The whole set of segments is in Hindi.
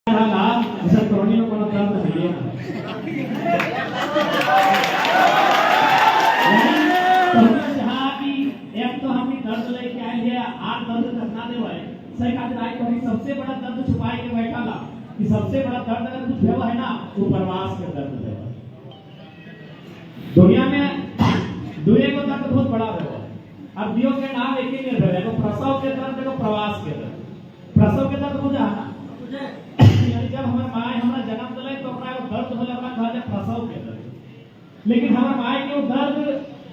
जैसे तोड़ने को ना दर्द है जहाँ की एक तो हमने दर्द लेके आए हैं आठ दर्द करना दे भाई सही खातिर आई तो सबसे बड़ा दर्द छुपाए के बैठा ला कि सबसे बड़ा दर्द अगर कुछ भेवा है ना वो प्रवास के दर्द है। दुनिया में दुनिया को दर्द बहुत बड़ा है। अब दियो के नाम एक ही निर्भर है, तो प्रसव के दर्द को प्रवास के दर्द। प्रसव के दर्द बुझा ना जब हमारे माँ हमारा जन्म दिले तो अपना दर्द होले अपना घर में प्रसव के दर्द। लेकिन हमारे माँ के दर्द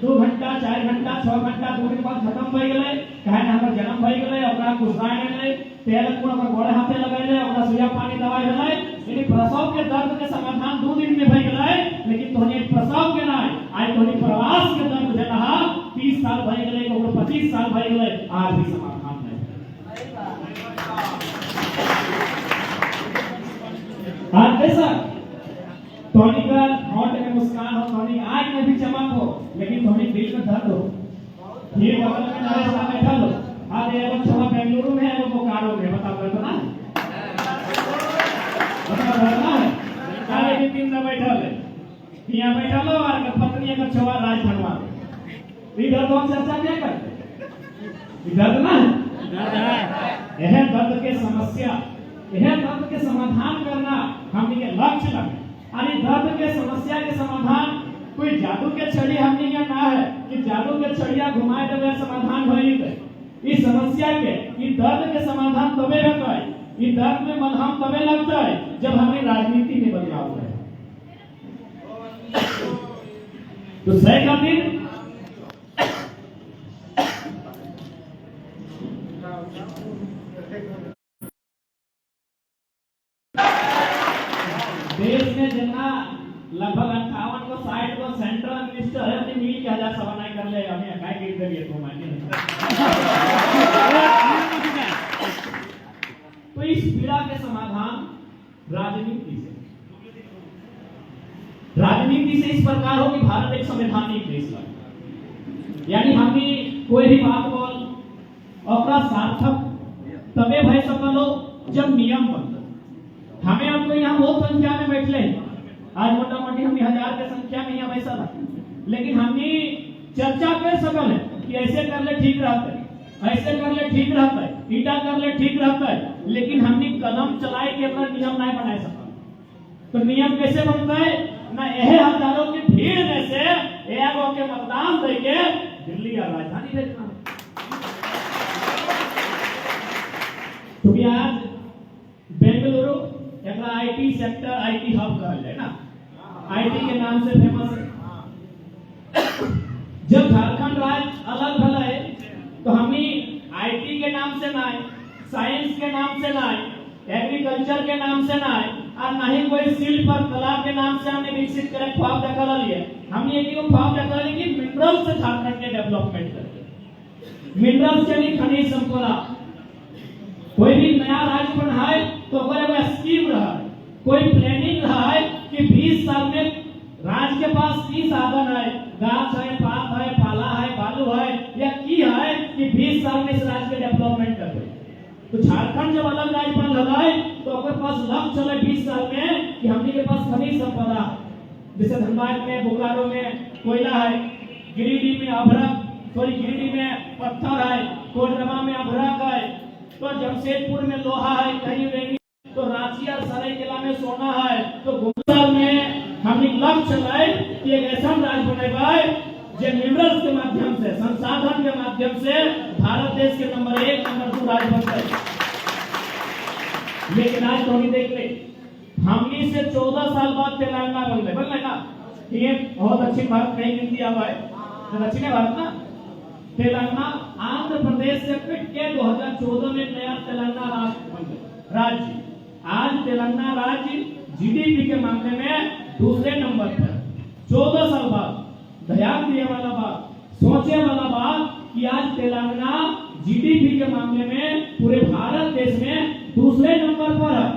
2 घंटा 4 घंटा 6 घंटा दूर के बाद खत्म भई गेले काहे ना हमारा जन्म भई गेले अपना कुसाए ले तेल पूरा पर गोड़े हाथे लगाइले अपना सुइया पानी दवाई देले। यानी प्रसव के दर्द के समाधान 2 दिन में भई गेले। लेकिन तोने प्रसव के ना आज तोने प्रवास के दर्द जे रहा 30 साल भई गेले को 25 साल भई गेले आज भी समाधान नहीं। आज कैसा तोनी का होंठ में मुस्कान हो, तोनी आंख में भी चमक हो, लेकिन तोनी दिल में दर्द हो। ये बगल में नरेश साहब बैठा लो आज एगो छवा बेंगलुरु में एगो बोकारो में बताओ कर ना बताओ ना काले के 3 में बैठा ले यहां बैठा लो और पत्नी का छवा राज भरवा इधर कौन चर्चा क्या करते इधर ना दर्द है यह दर्द के समस्या यह दर्द के समाधान करना हमने के लक्ष्य लगे। अरे दर्द के समस्या के समाधान कोई जादू के छड़ी हमने यहाँ ना है कि जादू के छड़िया घुमाए देवे समाधान होई गए। इस समस्या के इस दर्द के समाधान तबे होता है, इस दर्द में मलहम तबे लगता है जब हमें राजनीति में बदलाव है। तो सही का दिन देश में जितना लगभग 58 को 60 को सेंट्रल मिनिस्टर है अपनी मिल के 1000 सवा नहीं कर ले हमें काय गिर दिए तो मानिए तो इस पीड़ा के समाधान राजनीति से इस प्रकार हो कि भारत एक संवैधानिक देश है। यानी हमने कोई भी बात बोल और सार्थक तबे भय सकलो जब नियम बन हमें हमको यहाँ बहुत संख्या में बैठले आज मोटा मोटी हम 1000 की संख्या में यहाँ बैठा था, लेकिन हमने चर्चा कर सकल है कि ऐसे कर ले ठीक रहता है, ऐसे कर ले ठीक रहता है, ईटा कर ले ठीक रहता है, लेकिन हमने कदम चलाए के अपना नियम नहीं बना सकता। तो नियम कैसे बनता है ना यह हजारों की भीड़ में से एक के मतदान देके दिल्ली या राजधानी भेजना। तो आज बेंगलुरु एक आईटी सेक्टर आईटी हब कहल जाए ना, आईटी के नाम से फेमस है। जब झारखंड राज्य अलग भला है तो हमने आईटी के नाम से ना है, साइंस के नाम से ना है, एग्रीकल्चर के नाम से ना है और ना ही कोई शिल्प और कला के नाम से हमने विकसित करे ख्वाब देखा लिया। हमने एक ही ख्वाब देखा लिया कि मिनरल से झारखंड के डेवलपमेंट करके मिनरल से नहीं खनिज संपदा कोई भी नया राज्य बना है तो अगर स्कीम रहा है कोई प्लानिंग रहा है कि 20 साल में राज्य के पास की साधन है गाछ है पात है पाला है बालू है या की है कि 20 साल में इस राज्य के डेवलपमेंट कर दे। तो झारखंड जब अलग राज्य बन लगा है तो अपने पास लक्ष्य चले 20 साल में कि हमने के पास खनिज संपदा जैसे धनबाद में बोकारो में कोयला है, गिरिडीह में अभ्रक गिरिडीह में पत्थर है, कोडरमा में अभ्रक है, तो जमशेदपुर में लोहा है, कहीं रेंगी तो रांची और सरायकेला में सोना है। तो गुजरात में हमने लक्ष्य लाए कि एक ऐसा राज्य बनेगा जो मिनरल्स के माध्यम से संसाधन के माध्यम से भारत देश के नंबर 1 नंबर 2 राज्य बन गए। लेकिन आज तो देख ले हमने से 14 साल बाद तेलंगाना बन गए ना, ये बहुत अच्छी बात कही हिंदी आवा है दक्षिण भारत ना तेलंगाना आंध्र प्रदेश से पिट के 2014 में नया तेलंगाना राज्य बन गया राज्य। आज तेलंगाना राज्य जीडीपी के मामले में दूसरे नंबर पर 14 साल बाद। ध्यान दिए वाला बात, सोचे वाला बात कि आज तेलंगाना जीडीपी के मामले में पूरे भारत देश में दूसरे नंबर पर है,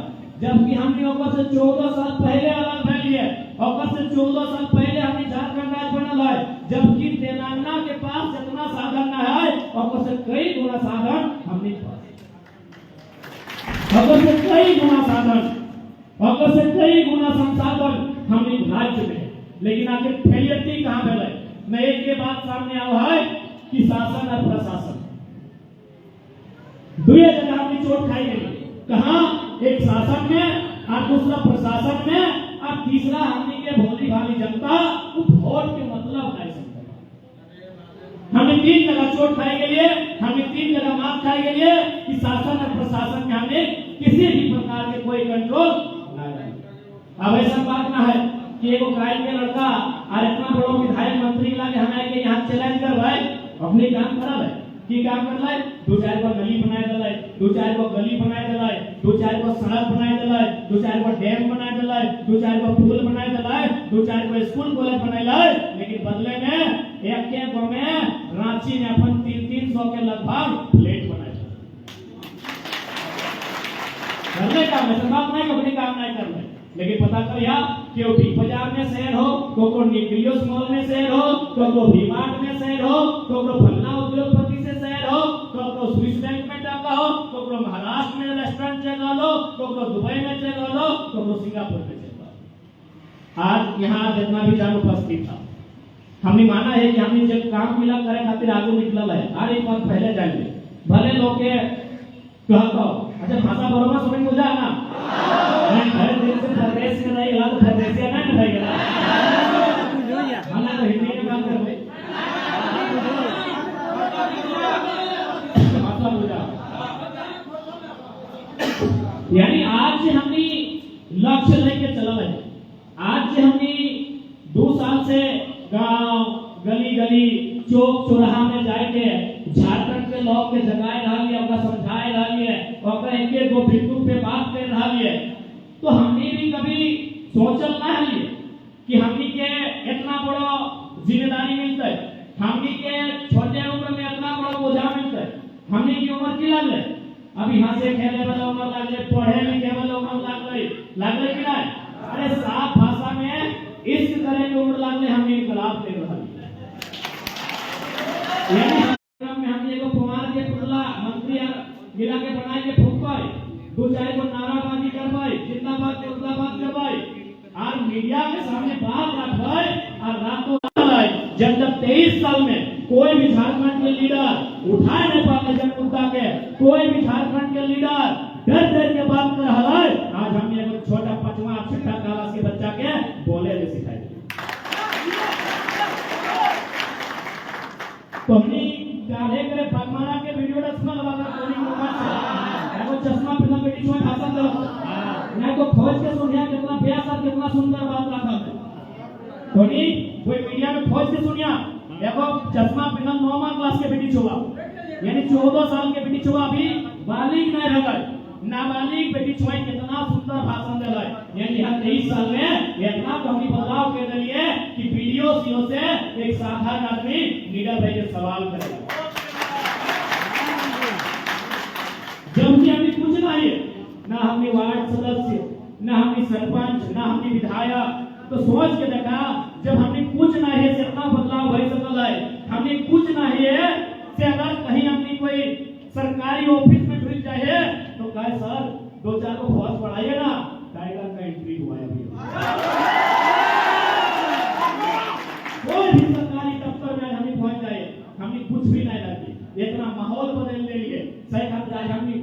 जबकि हमने ओकर से 14 साल पहले अलग भइल है, ओकर से 14 साल पहले हमने झारखंड राज्य बनल है, जबकि तेलंगाना के पास जितना साधन न है ओकर से कई गुना साधन हमने पास ओकर से कई गुना साधन और से कई गुना संसाधन हमने राज्य में, लेकिन आखिर फेलियरिटी कहां पे है? मैं एक ये बात सामने आया है कि शासन और प्रशासन दुए जगह हमने चोट खाई गई। कहां? एक शासन में और दूसरा प्रशासन में, और तीसरा हमने के भोली भाली जनता वोट के मतलब नहीं समझ। हमने 3 जगह चोट खाई गई है, हमने 3 जगह मार खाई गई है कि शासन और प्रशासन में हमने किसी भी प्रकार के कोई कंट्रोल नहीं है। अब ऐसा बात ना है कि एगो क्राइम के लड़का और इतना बड़ा विधायक मंत्री लाके हमें के यहाँ चैलेंज कर भाई अपने काम करा है की काम कर लाए, 2-4 को गली बनाए दलाए, 2-4 को गली बनाए दलाए, 2-4 को सड़क बनाए दलाए, 2-4 को डैम बनाए दलाए, 2-4 को पुल बनाए दलाए, 2-4 को स्कूल कॉलेज बनाए लाए, लेकिन बदले में एक के गांव में रांची में अपन 300 के लगभग फ्लैट बनाए। करने का मैं बात नहीं, अपने काम नहीं कर रहे, लेकिन पता कर या कि बिग बाजार में शहर हो, तो न्यूक्लियस मॉल में शहर हो, तो वी-मार्ट में शहर हो, तो फलना उद्योगपति से शहर हो, तो स्विस बैंक में टाका हो, तो महाराष्ट्र में रेस्टोरेंट चला लो, तो दुबई में चला लो, तो सिंगापुर में चला लो। आज यहाँ जितना भी जान उपस्थित था, हमने माना है कि हमने जब काम मिला करे खातिर आगे निकल है। हर एक बात पहले जानिए, भले लोग के कहता हो अच्छा भाषा बरोबर समझ में जाए ना, मैं घर दिन से प्रदेश में नहीं गया तो प्रदेश में नहीं रह गया, हमने तो हिंदी में काम कर भाई भाषा बुझा। यानी आज से हमने लक्ष्य लेके चला है। आज से हमने 2 साल से गांव गली गली चौक चौराहा में जाके झारखंड के लोग के जगाए रहा है, अपना समझाए रहा है, और एक गो बिंदु पे बात कर रहा है। तो हमने भी कभी सोचल ना है कि हमने के इतना बड़ा जिम्मेदारी मिलता है, हमने के छोटे उम्र में इतना बड़ा बोझा मिलता है। हमने की उम्र की लग अभी यहाँ से खेले वाला उम्र लग पढ़े लिखे वाला उम्र लग कि नहीं? अरे साफ भाषा में इस तरह की उम्र लगने हमने इनकलाब दे रहा है। हमने को कुमार के पुतला मंत्री गिरा के बनाए के फूक पाए, 2-4 को नाराबाजी कर पाए, जिंदाबाद के उल्लाबाद कर पाए, और मीडिया के सामने बात रख पाए, और रातों जब 23 साल में कोई भी झारखंड के लीडर उठाए नहीं पाते जन मुद्दा के, कोई भी झारखंड के लीडर डर के बात कर रहा है। आज हमने एक छोटा 5वां 6ठा क्लास के बच्चा के बोले ले सिखाई। तो हमने काले करे पगमाना के वीडियो रस्मा लगा कोनी मोबाइल से एगो चश्मा पहना बेटी में भाषण दो ना को फौज के सुनिया कितना प्यार और कितना सुंदर बात रखा है। कोनी कोई मीडिया में फौज के सुनिया एगो चश्मा पहना 9वां क्लास के बेटी छुआ, यानी 14 साल के बेटी छुआ, अभी बालिग नहीं रह गई, नाबालिग बेटी छुआ कितना सुंदर भाषण दे रहा है। यानी हर 23 साल में इतना तो हमने बदलाव कर दिए कि वीडियो सीओ से एक साधारण आदमी लीडर भाई के सवाल करेगा। जब भी हमने कुछ नहीं, ना हमने वार्ड सदस्य, ना हमने सरपंच, ना हमने विधायक, तो सोच के देखा जब हमने कुछ नहीं है इतना बदलाव हो सकता है। हमने कुछ नहीं है से अगर कहीं हमने कोई सरकारी ऑफिस में ढुक जाए तो कहे सर 2-4 को फौज बढ़ाइए ना, टाइगर का एंट्री हुआ है। कोई भी सरकारी दफ्तर में हमने पहुंच जाए, हमने कुछ भी नहीं लगी, इतना माहौल बदलने लिए सही खातिर हमने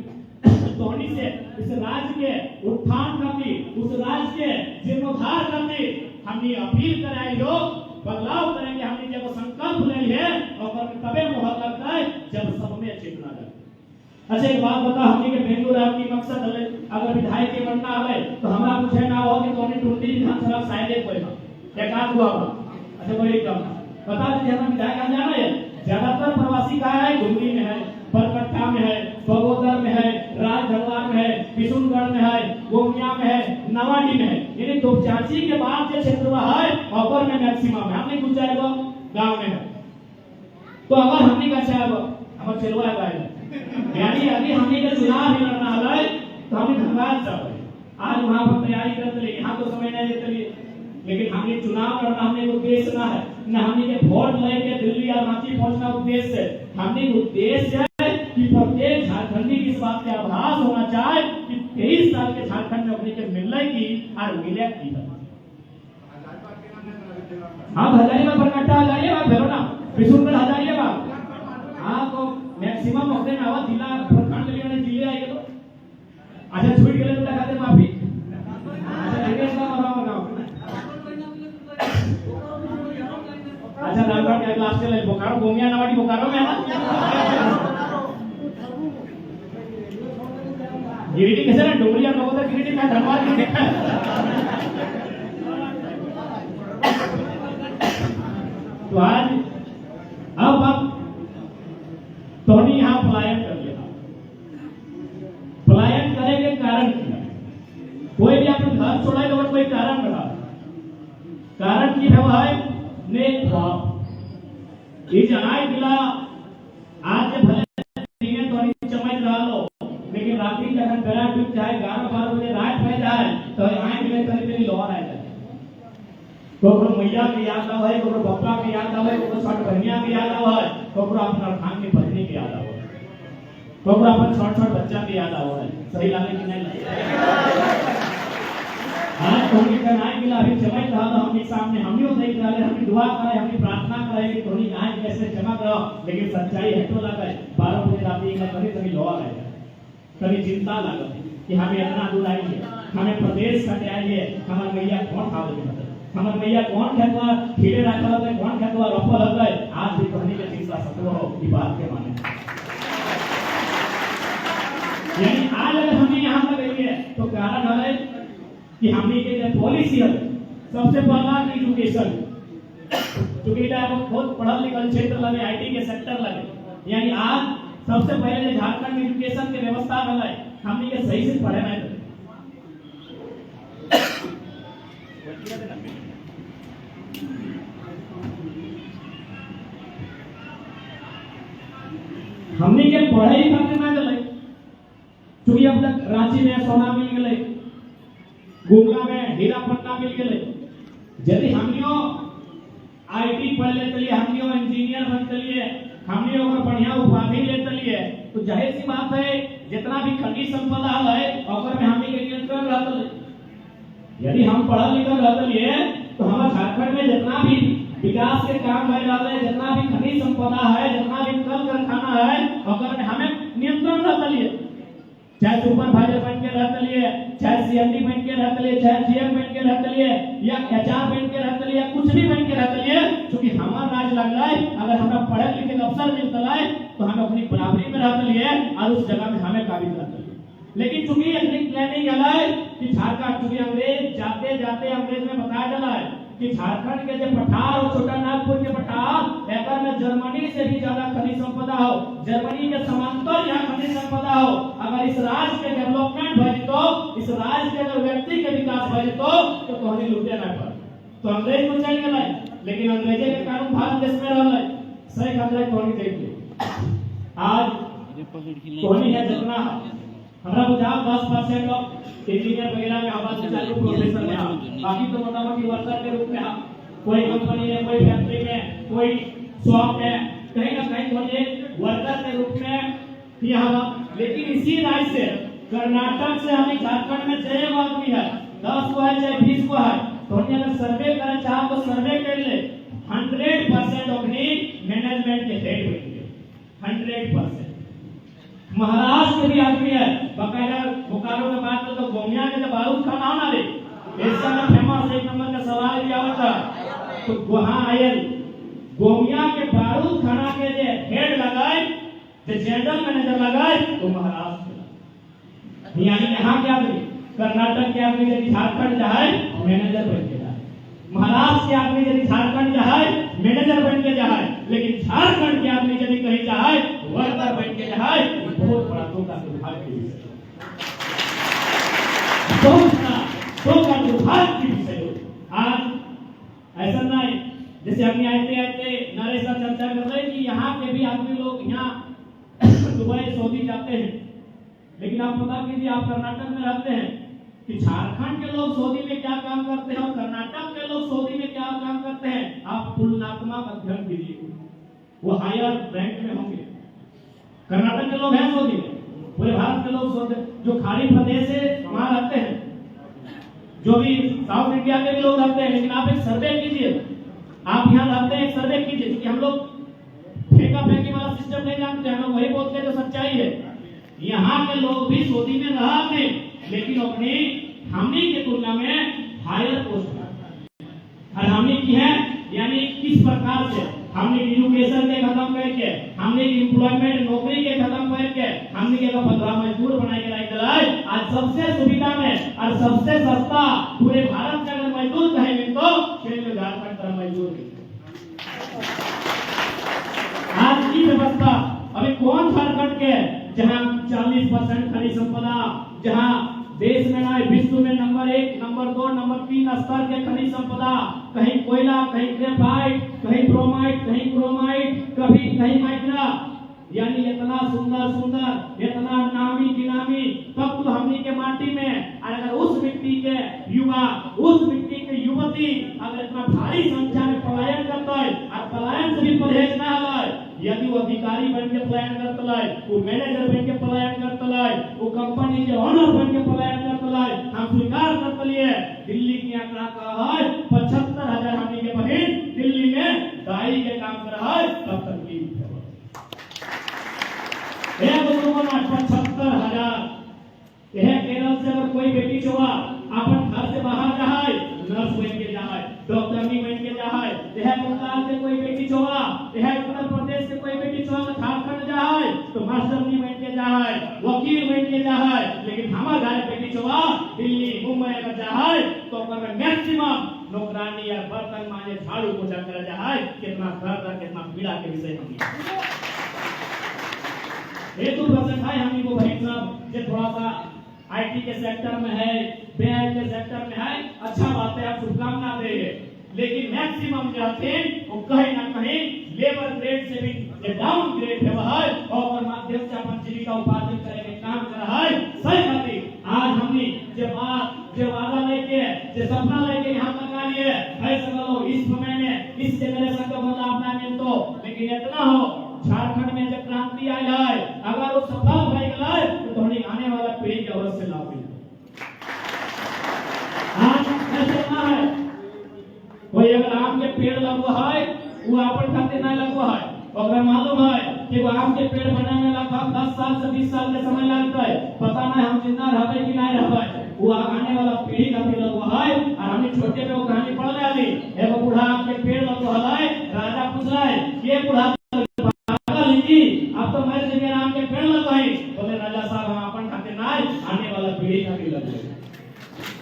धोनी से इस राज्य के उत्थान करनी, उस राज्य के जीर्णोद्धार करनी हमने अपील कराई, लोग बदलाव करेंगे। हमने जब संकल्प ले लिए और तबे मोहर लगता है जब सब में चेतना लगे। अच्छा एक बात बता, हमने के बेंगलुरु आपकी मकसद है अगर विधायक के बनना है तो हमरा पूछे ना हो कि तोने टूटी विधानसभा शायद कोई ना एक आध हुआ। अच्छा कोई कम बता दीजिए, हम विधायक कहाँ जाना है? ज्यादातर प्रवासी कहाँ है? डुमरी में है, बरकट्टा में है, बगोदर में है, राजधरवार में है, किशुनगढ़ में है, गोमिया में है, नवाडी में है। यानी तोपचांची के बाद जो क्षेत्र है ऑफर में मैक्सिमम है। हमने कुछ जाएगा गांव में है, तो अगर हमने का चाहे हम चलवा है, यानी अभी हमने का चुनाव ही लड़ना है तो हमने धनबाद जाओ आज वहां पर तैयारी करते लिए यहाँ तो समय नहीं देते लिए, लेकिन हमने चुनाव लड़ना हमने उद्देश्य ना है, न हमने के वोट लेके दिल्ली या रांची पहुंचना उद्देश्य है। हमने उद्देश्य है कि प्रत्येक झारखंडी की इस बात का आभास होना चाहिए कि 23 साल के झारखंड में अपने के मिलने की और मिले की हाँ हजारीबाग बरकाटा हजारीबाग भेलो ना बिशुनगढ़ हजारीबाग हाँ तो मैक्सिमम अपने में आवाज जिला प्रखंड लेने जिले आए तो अच्छा छूट गए तो लगा दे माफी अच्छा अंग्रेज का मरा गांव अच्छा नागपुर के क्लास के लिए बोकारो गोमिया नवाडी बोकारो में है ना गिरिडीह कैसे ना डोंगरिया लोगों का गिरिडीह में धनबाद में देखा तो आज अब तोहनी यहाँ पलायन कर लिया पलायन करे के कारण कोई भी अपने घर छोड़ा तो कोई कारण रहा कारण की है ने ये जनाई दिला आज के भले दिन तोहनी चमक रहा लो लेकिन रात्रि जब बेला डूब जाए 11-12 बजे रात हो जाए तो आए मिले तनी लोहर आ जाए कोकरो मैया के याद आवे है कोकरो बप्पा के याद आवे कोकरो छोट बहनिया के याद आवे है कोकरो अपना खान के पत्नी के याद आवे कोकरो अपन छोट बच्चा के याद आवे है सही लागे कि नहीं लागे आज तोहनी का नाय मिला अभी चमक रहा था हमके सामने हमनी देख रहे हमनी दुआ करे हमनी प्रार्थना करे कि तोहनी नाय कैसे चमक रहा लेकिन सच्चाई है तो लगा 12 बजे रात में कभी लोहर आ जाए कभी चिंता लगा कि हमें इतना दूर आइए हमें प्रदेश कटे आइए हमारे मैया कौन खावे हमारे मैया कौन खेतवा खीरे रखा होता है कौन खेतवा रोपल होता है आज भी कहने के चिंता सत्व हो ये बात के माने यानी आज अगर हमने यहाँ पर गई है तो कारण है कि हमने के जो पॉलिसी है सबसे पहला एजुकेशन क्योंकि बहुत पढ़ा लिखा क्षेत्र लगे आईटी के सेक्टर लगे यानी आज सबसे पहले झारखंड में एजुकेशन के व्यवस्था बनाए हमने के सही से पढ़े नहीं हमने के पढ़ाई करने में चले क्योंकि अब तक रांची में सोना मिल गए गुमला में हीरा पन्ना मिल गए यदि हमनियो आईटी पढ़ ले चलिए हमनियो इंजीनियर बन चलिए हमने अगर बढ़िया उपाधि ले चलिए तो जाहिर सी बात है जितना भी खनिज संपदा है अगर में हमें के नियंत्रण रहते यदि हम पढ़ा लिखा रहते तो हमारे झारखंड में जितना भी विकास के काम हो रहा है जितना भी खनिज संपदा है जितना भी कल कारखाना है अगर में हमें नियंत्रण रहते चाहे सुपरवाइजर बन के रहते चाहे सीएमडी बन के रहते चाहे जीएम बन के रहते या एचआर बन के रहते या कुछ भी बन के रहते क्योंकि हमारा राज लग रहा है अगर हमें पढ़े लिखे अवसर मिलता है तो हम अपनी बराबरी में रहते और उस जगह में हमें काबिल रहते लेकिन चूंकि अपनी प्लानिंग है कि झारखंड चूंकि अंग्रेज जाते जाते अंग्रेज में बताया चला है कि झारखंड के जो पठार और छोटा नागपुर के पठार एकर में जर्मनी से भी ज्यादा खनिज संपदा हो जर्मनी के समांतर यहाँ खनिज संपदा हो अगर इस राज्य के डेवलपमेंट भई तो इस राज्य के अगर व्यक्ति के विकास भई तो तोहनी लूटे ना पड़ तो अंग्रेज को चल गए लेकिन अंग्रेजे के कारण भारत देश में रहल सही खतरा तोहनी देखिए आज तोहनी है जितना हमरा बुझा 10% लोग इंजीनियर वगैरह में आवाज चालू प्रोफेसर में बाकी तो मोटामोटी वर्कर के रूप में कोई कंपनी में कोई फैक्ट्री में कोई शॉप में कहीं ना कहीं थोड़े वर्कर के रूप में यहाँ लेकिन इसी राज्य से कर्नाटक से हमें झारखंड में 6 आदमी है 10 को है चाहे 20 को है तो अगर सर्वे करना चाहो तो सर्वे कर ले 100% अपनी मैनेजमेंट के हेड बनेंगे 100% महाराष्ट्र के भी आदमी है बकायदा बोकारो के बात तो गोमिया के बारूद खाना होना रे ऐसा में फेमस 1 नंबर का सवाल भी आवता तो वहां आयल गोमिया के बारूद खाना के जे हेड लगाए जे जनरल मैनेजर लगाए तो महाराष्ट्र यानी यहाँ के आदमी कर्नाटक के आदमी यदि झारखंड जाए मैनेजर बन के जाए महाराष्ट्र के आदमी यदि झारखंड जाए मैनेजर बन के जाए लेकिन झारखंड के आदमी यदि कहीं जाए वर्कर बन के जाए बहुत बड़ा धोखा दुर्भाग्य की विषय बहुत बड़ा धोखा दुर्भाग्य की विषय आज ऐसा नहीं जैसे हमने आते नरेश सर चर्चा कर रहे कि यहाँ के भी आदमी लोग यहाँ दुबई सऊदी जाते हैं लेकिन आप पता कीजिए आप कर्नाटक में रहते हैं कि झारखंड के लोग सऊदी में क्या काम करते हैं और कर्नाटक के लोग सऊदी में क्या काम करते हैं आप तुलनात्मक अध्ययन कीजिए वो हायर रैंक में होंगे कर्नाटक के लोग हैं सऊदी में पूरे भारत के लोग जो खाड़ी प्रदेश से वहां रहते हैं, जो भी साउथ इंडिया के भी लोग रहते हैं, लेकिन आप एक सर्वे कीजिए, आप यहाँ रहते हैं, एक सर्वे कीजिए, क्योंकि हम लोग फेंका फेंकी वाला सिस्टम नहीं जानते, हम लोग वही बोलते हैं जो सच्चाई है। यहाँ के लोग भी सऊदी में रहा थे, लेकिन अपनी हमनी की तुलना में हायर पोस्ट और हमने की है, यानी किस प्रकार से हमने एजुकेशन के खत्म करके, हमने एम्प्लॉयमेंट नौकरी के खत्म करके, हमने के 15 मजदूर बनाए के लायक दिलाए। आज सबसे सुविधा में और सबसे सस्ता पूरे भारत में अगर मजदूर कहेंगे तो केवल झारखंड का मजदूर है। आज की व्यवस्था अभी कौन झारखंड के जहां 40% खनिज संपदा, जहां देश में ना विश्व में नंबर 1, नंबर 2, नंबर 3 स्तर के खनिज संपदा, कहीं कोयला, कहीं ग्रेफाइट, कहीं ब्रोमाइट, कहीं क्रोमाइट, कहीं माइक्रा, यानी इतना सुंदर सुंदर, इतना नामी गिनामी तब तो हमनी के माटी में। और अगर उस मिट्टी के युवा, उस मिट्टी के युवती अगर इतना भारी संख्या में पलायन करता है, और पलायन से भी परहेज ना है, यदि वो अधिकारी बन के पलायन करता है, वो मैनेजर बन के पलायन करता है, वो कंपनी के ऑनर बन के पलायन करता है, हम स्वीकार करते लिए दिल्ली की आंकड़ा का है 75,000 हमनी के बहन दिल्ली में दाई के काम कर रहा है, तब तक की 75,000। यह केरल से अगर कोई बेटी छुआ अपन घर से बाहर जाए, नर्स बन के जाए, डॉक्टरनी बन के जाए, यह बंगाल से कोई बेटी छुआ, यह उत्तर प्रदेश से कोई बेटी छुआ झारखंड जाए तो मास्टरनी बन के जाए, वकील बन के जाए। लेकिन हमारे घर बेटी छुआ दिल्ली मुंबई अगर जाए तो मैक्सिमम नौकरानी या बर्तन मांजे झाड़ू पोछा कर जाए। कितना दर्द, कितना पीड़ा के विषय होगी। हेतु प्रसंग है हम को भाई साहब, जो थोड़ा सा आईटी के सेक्टर में है, बैंक के सेक्टर में है, अच्छा बात है, आप शुभकामना देंगे। लेकिन मैक्सिमम जो थे वो कहीं ना कहीं लेबर ग्रेड से भी डाउन ग्रेड है, वह और माध्यम से अपन जीविका उपार्जन करेंगे काम कर रहा है। सही बात। आज हमने जो वादा लेके, जो सपना लेके यहाँ तक आ लिए ऐसा करो इस समय में इस जनरेशन का बदलाव ना मिल तो, लेकिन इतना हो झारखंड में जब क्रांति आई है, अगर वो सफल हो गए तो थोड़ी आने वाला पीढ़ी की अवश्य लाभ मिले। आज ऐसे ना है कोई अगर आम के पेड़ लगवा है, वो अपन खाते नहीं लगवा है, अगर मालूम है कि वो आम के पेड़ बनने में लगभग 10 साल से 20 साल के समय लगता है, पता नहीं हम जिंदा रहते कि नहीं रहते, वो आने वाला पीढ़ी का भी लगवा है। और हमने छोटे में वो कहानी पढ़ ली, एगो बूढ़ा आम के पेड़ लगवा है, राजा पूछ रहा है ये बूढ़ा आप तो मेरे जगह आम के पेड़ लगवाई, बोले राजा साहब हम अपन खाते नहीं, आने वाला पीढ़ी का भी लगवाई।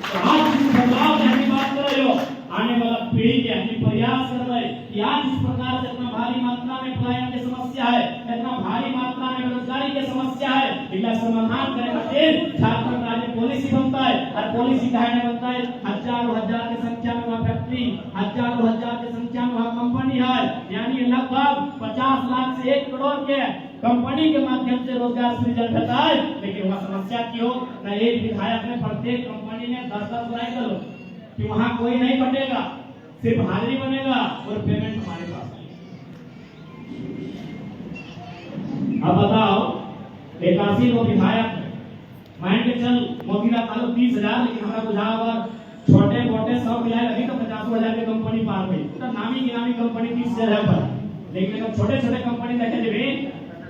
तो आज इस बदलाव की हम बात कर रहे हो, आने वाला पीढ़ी के हम प्रयास कर रहे हैं कि आज इस प्रकार से इतना भारी मात्रा में पलायन की समस्या है, इतना भारी मात्रा में बेरोजगारी की समस्या है, इसका समाधान करने खातिर झारखंड राज्य पॉलिसी बनता है। और पॉलिसी कहने बनता है हजारों हजार की संख्या में वहाँ फैक्ट्री, हजारों हजार की संख्या में वहाँ कंपनी है, यानी लगभग 50 लाख से 1 करोड़ के कंपनी के माध्यम से रोजगार सृजन होता है। लेकिन वहाँ समस्या क्यों न एक विधायक ने प्रत्येक कंपनी में 10-10 बुराई करो कि वहाँ कोई नहीं बनेगा, सिर्फ हाजिरी बनेगा और पेमेंट हमारे पास। अब बताओ 81 लोग विधायक मान के चल मोतीला तालु 30,000, लेकिन हमारा बुझाव छोटे मोटे सब मिलाए अभी तो 50,000 की कंपनी पार गई, तो नामी गिनामी कंपनी 30,000 पर। लेकिन अगर छोटे छोटे कंपनी देखे जब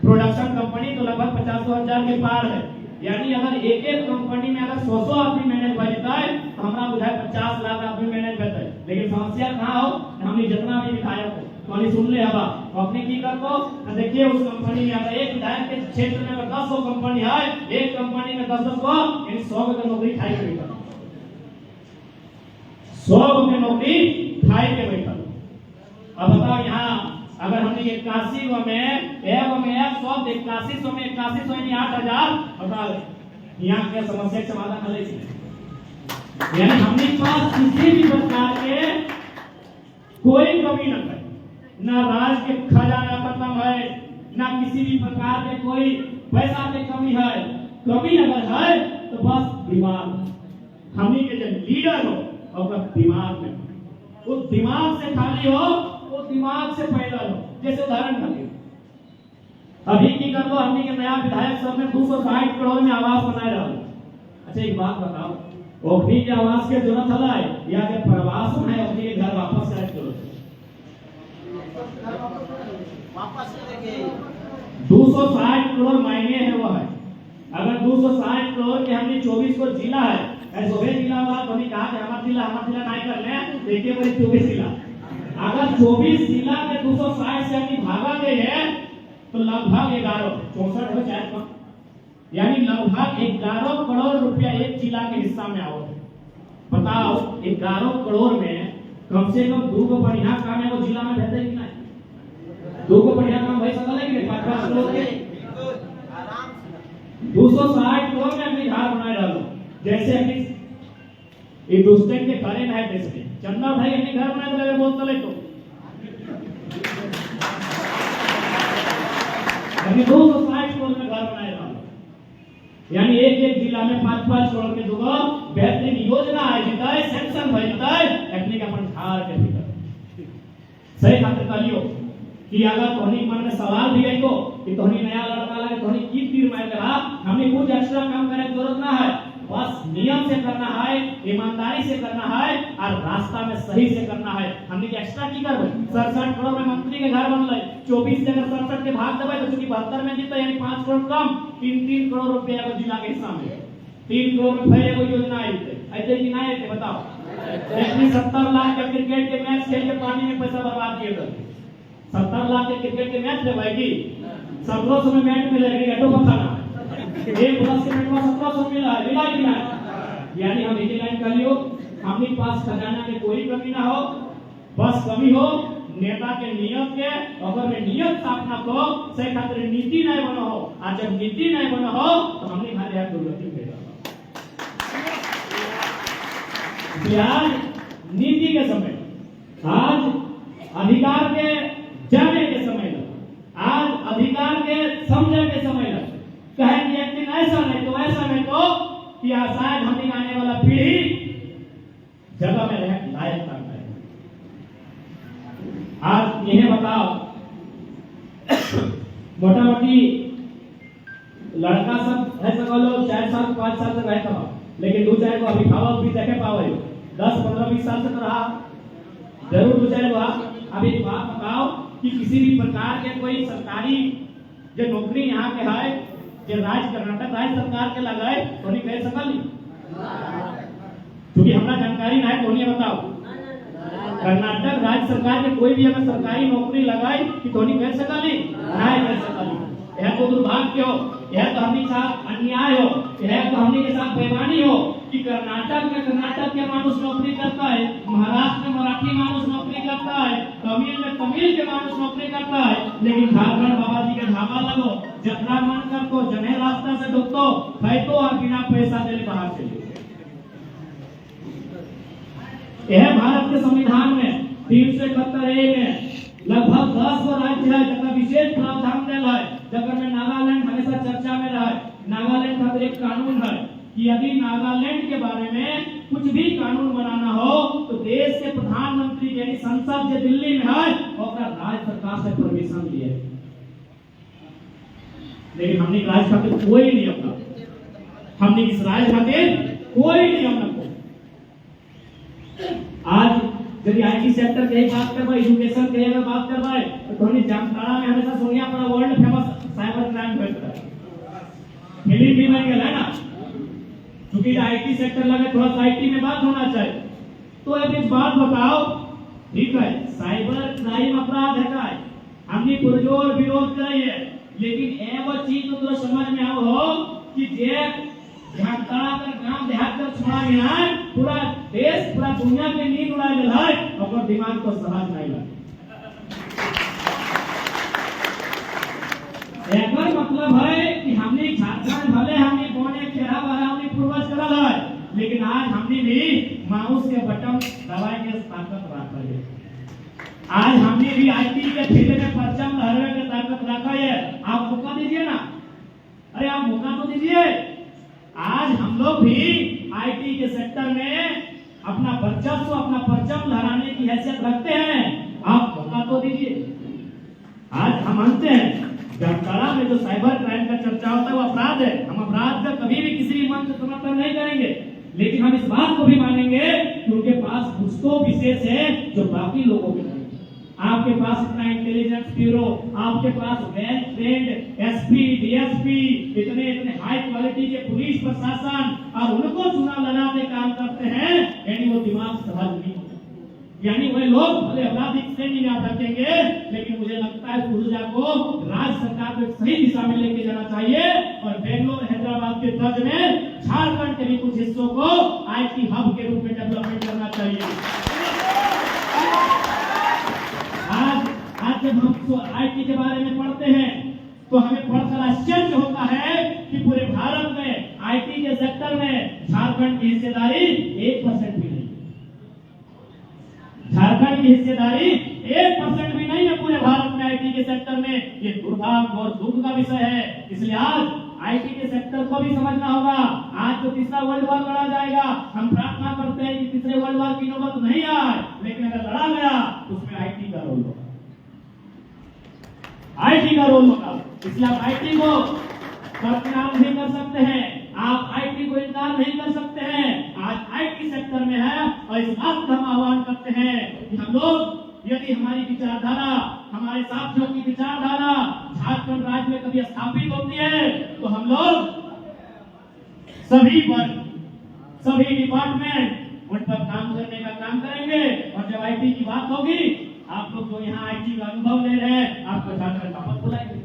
प्रोडक्शन कंपनी तो लगभग 50,000 के पार है। यानी अगर एक एक कंपनी में अगर 100 आदमी मैनेज करता है तो हमारा बुझाए 50 लाख आदमी मैनेज करता है। लेकिन समस्या कहाँ हो, हमने जितना भी विधायक हो तो सुन ले हवा अपने की कर को देखिए उस कंपनी में अगर एक विधायक के क्षेत्र में अगर 10 कंपनी है, एक कंपनी में 10 को यानी 100 की नौकरी खाई के बैठा, 100 की नौकरी खाई के बैठा। अब बताओ यहाँ अगर हमने 81 में 181 में 8,000 बताओ यहाँ क्या समस्या के समाधान है। यानी हमने पास किसी भी प्रकार के कोई कमी न है, न राज्य के खजाना खत्म है, न किसी भी प्रकार के कोई पैसा की कमी है। कमी अगर है तो बस दिमाग, हमने के जो लीडर हो और दिमाग में, उस दिमाग से खाली हो, वो दिमाग से पैदा हो। जैसे उदाहरण खातिर अभी की कर दो, हमने के नया विधायक सब में 260 करोड़ में आवास बनाए रहा, अच्छा एक बात बताओ, ओखरी के आवास के जरूरत हलाय या के प्रवास में है ओखरी के घर वापस आए जरूरत वापस लेके 260 करोड़ मायने है वो है। अगर 260 करोड़ के हमने 24 को जिला है, ऐसो है जिला वाला तो नहीं कहा कि हमारा जिला नहीं कर ले, देखिए भाई 24 जिला, अगर 24 जिला के 260 से हमने भागा गए हैं तो लगभग 11 64 हो चाहे कम, यानी लगभग 11 करोड़ रुपया एक जिला के हिस्सा में आओ। बताओ 11 करोड़ में कम से कम 2 को बढ़िया काम है वो जिला में भेजे कि नहीं? 2 को बढ़िया काम भाई सकल है कि नहीं? 5-5 करोड़ के 260 करोड़ में अपनी घर बनाए डालो। जैसे अपनी हिंदुस्तान के घरे में है देश में चंदा भाई अपने घर बनाए डाले बोल चले तो अभी 260 करोड़ में घर बनाए डालो, यानी एक जिला में 5-5 करोड़ के दुगो बेहतरीन योजना है जिताए सेंक्शन भइल ताए अपने के अपन धार के भीतर सही खातिर कलियो कि अगर तोहनी मन में सवाल भी है तो कि तोहनी नया लड़का लगे तोहनी की तीर मार रहा, हमने कुछ एक्स्ट्रा काम करे की जरूरत ना है, बस नियम से करना है, ईमानदारी से करना है और रास्ता में सही से करना है। हमने एक्स्ट्रा की करबे 67 करोड़ में मंत्री के घर बनले, 24 से अगर 67 के भाग देबे तो चूंकि 72 में जीते यानी 5 करोड़ कम, 3 करोड़ रुपया को जिला के हिस्सा में 3 करोड़ में फिर एगो योजना आई थे ऐसे कि ना है बताओ। देखनी 70 लाख के क्रिकेट के मैच खेल के पानी में पैसा बर्बाद किए थे, 70 लाख के क्रिकेट के मैच थे भाई की 1700 में मैच मिले लेकिन एटो का खाना एक बरस के मैच में 1700 मिला मिला कि ना, यानी हम एक लाइन कर लियो हमनी पास खजाना में कोई कमी ना हो, बस कमी हो नेता के नियत के, अगर में नियत साफ ना हो से खातिर नीति नहीं बनो हो, आज जब नीति नहीं बनो हो तो हमने खाली हाथ दुर्गति भेजा बिहार नीति के समय, आज अधिकार के जाने के समय लग, आज अधिकार के समझने के समय लग, कहे कि एक दिन ऐसा नहीं तो ऐसा नहीं तो कि शायद हम आने वाला पीढ़ी जगह में रह लायक करता है। आज यह बताओ मोटा मोटी लड़का सब है सको 4 साल 5 साल तक रहता हो, लेकिन 2-4 को अभिभावक भी देखे पावे 10-15-20 साल तक रहा जरूर 2-4 हुआ। अब एक बात बताओ कि किसी भी प्रकार के कोई सरकारी जो नौकरी यहाँ के है जो कर्नाटक राज्य सरकार के लगाए तो नहीं कह सकल क्योंकि हमारा जानकारी ना है तो नहीं बताओ कर्नाटक राज्य सरकार के कोई भी अगर सरकारी नौकरी लगाए कि तो नहीं कह सकल नहीं कह सकल। यह तो दुर्भाग्य हो, यह तो हमने साथ अन्याय हो, यह तो हमने के साथ बेईमानी हो कि कर्नाटक के मानुष नौकरी करता है, महाराष्ट्र में मराठी मानुष नौकरी करता है, तमिल में तमिल के मानुष नौकरी करता है, लेकिन झारखंड बाबा जी के ढाबा लगो जतरा मन कर तो जने रास्ता से ढुकतो खैतो और बिना पैसा देले बाहर चले। यह भारत के संविधान में 371 में लगभग 10 राज्य है जगह विशेष प्रावधान देल है, जगह में नागालैंड हमेशा चर्चा में रहा है। नागालैंड का एक कानून है कि यदि नागालैंड के बारे में कुछ भी कानून बनाना हो तो देश के प्रधानमंत्री यानी संसद जो दिल्ली में है और राज्य सरकार से परमिशन लिए, लेकिन हमने राज्य खातिर कोई नियम ना, हमने इस राज्य खातिर कोई नियम ना। आज यदि आईटी सेक्टर की बात करबे, एजुकेशन के अगर बात करबे तो धोनी जामताड़ा में हमेशा सुनिया पर वर्ल्ड फेमस साइबर क्राइम होता है, फिल्म भी बन गया है ना, क्योंकि आईटी सेक्टर लगे थोड़ा सा आईटी में बात होना चाहिए। तो अब एक बात बताओ, ठीक है साइबर क्राइम अपराध है का हमने पुरजोर विरोध करिए, लेकिन एगो चीज तो समझ में आओ हो कि जे जामताड़ा का गांव देहात कर छोड़ा गया है, पूरा देश पूरा दुनिया के नींद उड़ा गया है, और दिमाग तो सहज नहीं लगा। एकर मतलब है कि हमने झारखंड भले हमने बोने खेरा भरा हमने पूर्वज करल है, लेकिन आज हमने भी माउस के बटन दबाए के ताकत रखा है। आज हमने भी आईटी के फील्ड में परचम लहराने की ताकत रखा है। आप मौका दीजिए ना, अरे आप मौका तो दीजिए। आज हम लोग भी आईटी के सेक्टर में अपना वर्चस्व अपना परचम लहराने की हैसियत रखते हैं, आप मौका तो दीजिए। आज हम मानते हैं जामताड़ा में जो साइबर क्राइम का चर्चा होता है वो अपराध है। हम अपराध का कभी भी किसी मंच से समर्थन नहीं करेंगे, लेकिन हम इस बात को भी मानेंगे कि उनके पास कुछ तो विशेष है जो बाकी लोगों के नहीं। आपके पास इतना इंटेलिजेंस ब्यूरो, आपके पास वेल ट्रेंड एसपी, डीएसपी, इतने इतने हाई क्वालिटी के पुलिस प्रशासन, और उनको चुनाव लड़ाते काम करते हैं, यानी वो दिमाग सवाल नहीं होता। यानी वे लोग भले अपराधिक श्रेणी में आ सकेंगे, लेकिन मुझे लगता है ऊर्जा को राज्य सरकार को एक सही दिशा में लेके जाना चाहिए और बेंगलोर हैदराबाद के तर्ज में झारखंड के भी कुछ हिस्सों को आईटी हब के रूप में डेवलपमेंट करना चाहिए। आज जब हम आईटी के बारे में पढ़ते हैं तो हमें पढ़कर आश्चर्य होता है कि पूरे भारत में आईटी के सेक्टर में झारखंड की हिस्सेदारी 1% भी नहीं। झारखंड की हिस्सेदारी 1% भी नहीं है पूरे भारत में आईटी के सेक्टर में। ये दुर्भाग्य और दुख का विषय है। इसलिए आज आईटी के सेक्टर को भी समझना होगा। आज जो तीसरा वर्ल्ड वॉर लड़ा जाएगा, हम प्रार्थना करते हैं कि तीसरे वर्ल्ड वॉर की नौबत नहीं आए, लेकिन अगर लड़ा गया तो उसमें आईटी का रोल होगा, आईटी का रोल होगा। इसलिए आप आईटी को बरकरार नहीं कर सकते हैं, आप आईटी को इनकार नहीं कर सकते हैं। आज आईटी सेक्टर में है और इस बात का हम आह्वान करते हैं कि हम लोग, यदि हमारी विचारधारा, हमारे साथियों की विचारधारा झारखंड राज्य में कभी स्थापित होती है तो हम लोग सभी वर्ग, सभी डिपार्टमेंट उन पर काम करने का काम करेंगे। और जब आईटी की बात होगी, आप लोग जो यहाँ आईटी का अनुभव ले रहे हैं, आपको झारखंड का पद बुलाएंगे।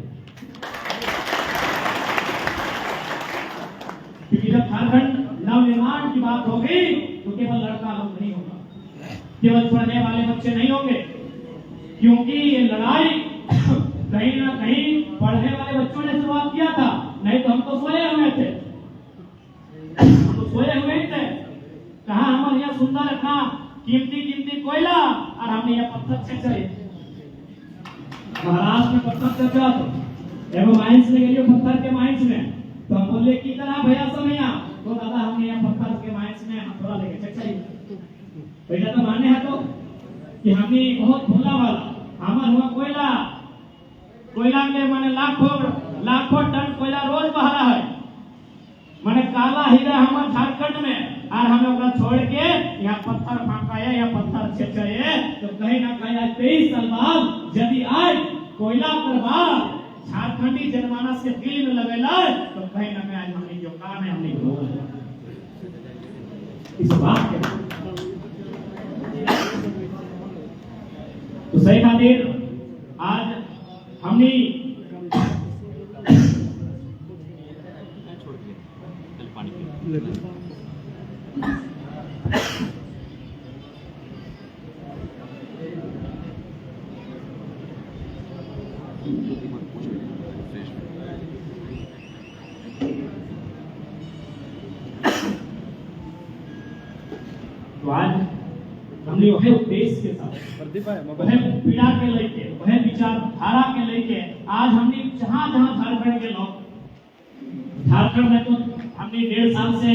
क्योंकि जब झारखंड नवनिर्माण की बात होगी तो केवल लड़का लोग नहीं होगा, केवल पढ़ने वाले बच्चे नहीं होंगे, क्योंकि ये लड़ाई कहीं ना कहीं पढ़ने वाले बच्चों ने शुरुआत किया था। नहीं तो हम तो सोए हुए थे, हम तो सोए हुए ही थे। कहा हमारे यहाँ सुंदर रखा कीमती कीमती कोयला और हमने यहाँ पत्थर से चले। महाराष्ट्र में पत्थर से चला तो एवं माइंस में गए पत्थर के माइंस में, तो हम बोले कि तरह भैया सब यहाँ तो दादा हमने यहाँ पत्थर के माइंस में थोड़ा लेके चल चाहिए। भैया तो माने है तो कि हमने बहुत भोला वाला हमारा हुआ कोयला, कोयला के माने लाखों टन कोयला रोज बह रहा है, माने काला हीरा हमारे झारखंड में, और हमें ओकरा छोड़ के यहाँ पत्थर फांका है, यहाँ पत्थर छेचे है। तो कहीं ना कहीं आज 23 साल बाद यदि आज कोयला करवा झारखंडी जनमानस के दिल में लगेला तो कहीं ना कहीं आज हमने जो काम है हमने रोल इस बात के तो सही खातिर आज हमने तो आज हमने वह उद्देश्य के साथ वह पीड़ा के लेके, वह विचारधारा के लेके आज हमने जहां जहां झारखंड के लोग, झारखंड में तो हमने 1.5 साल से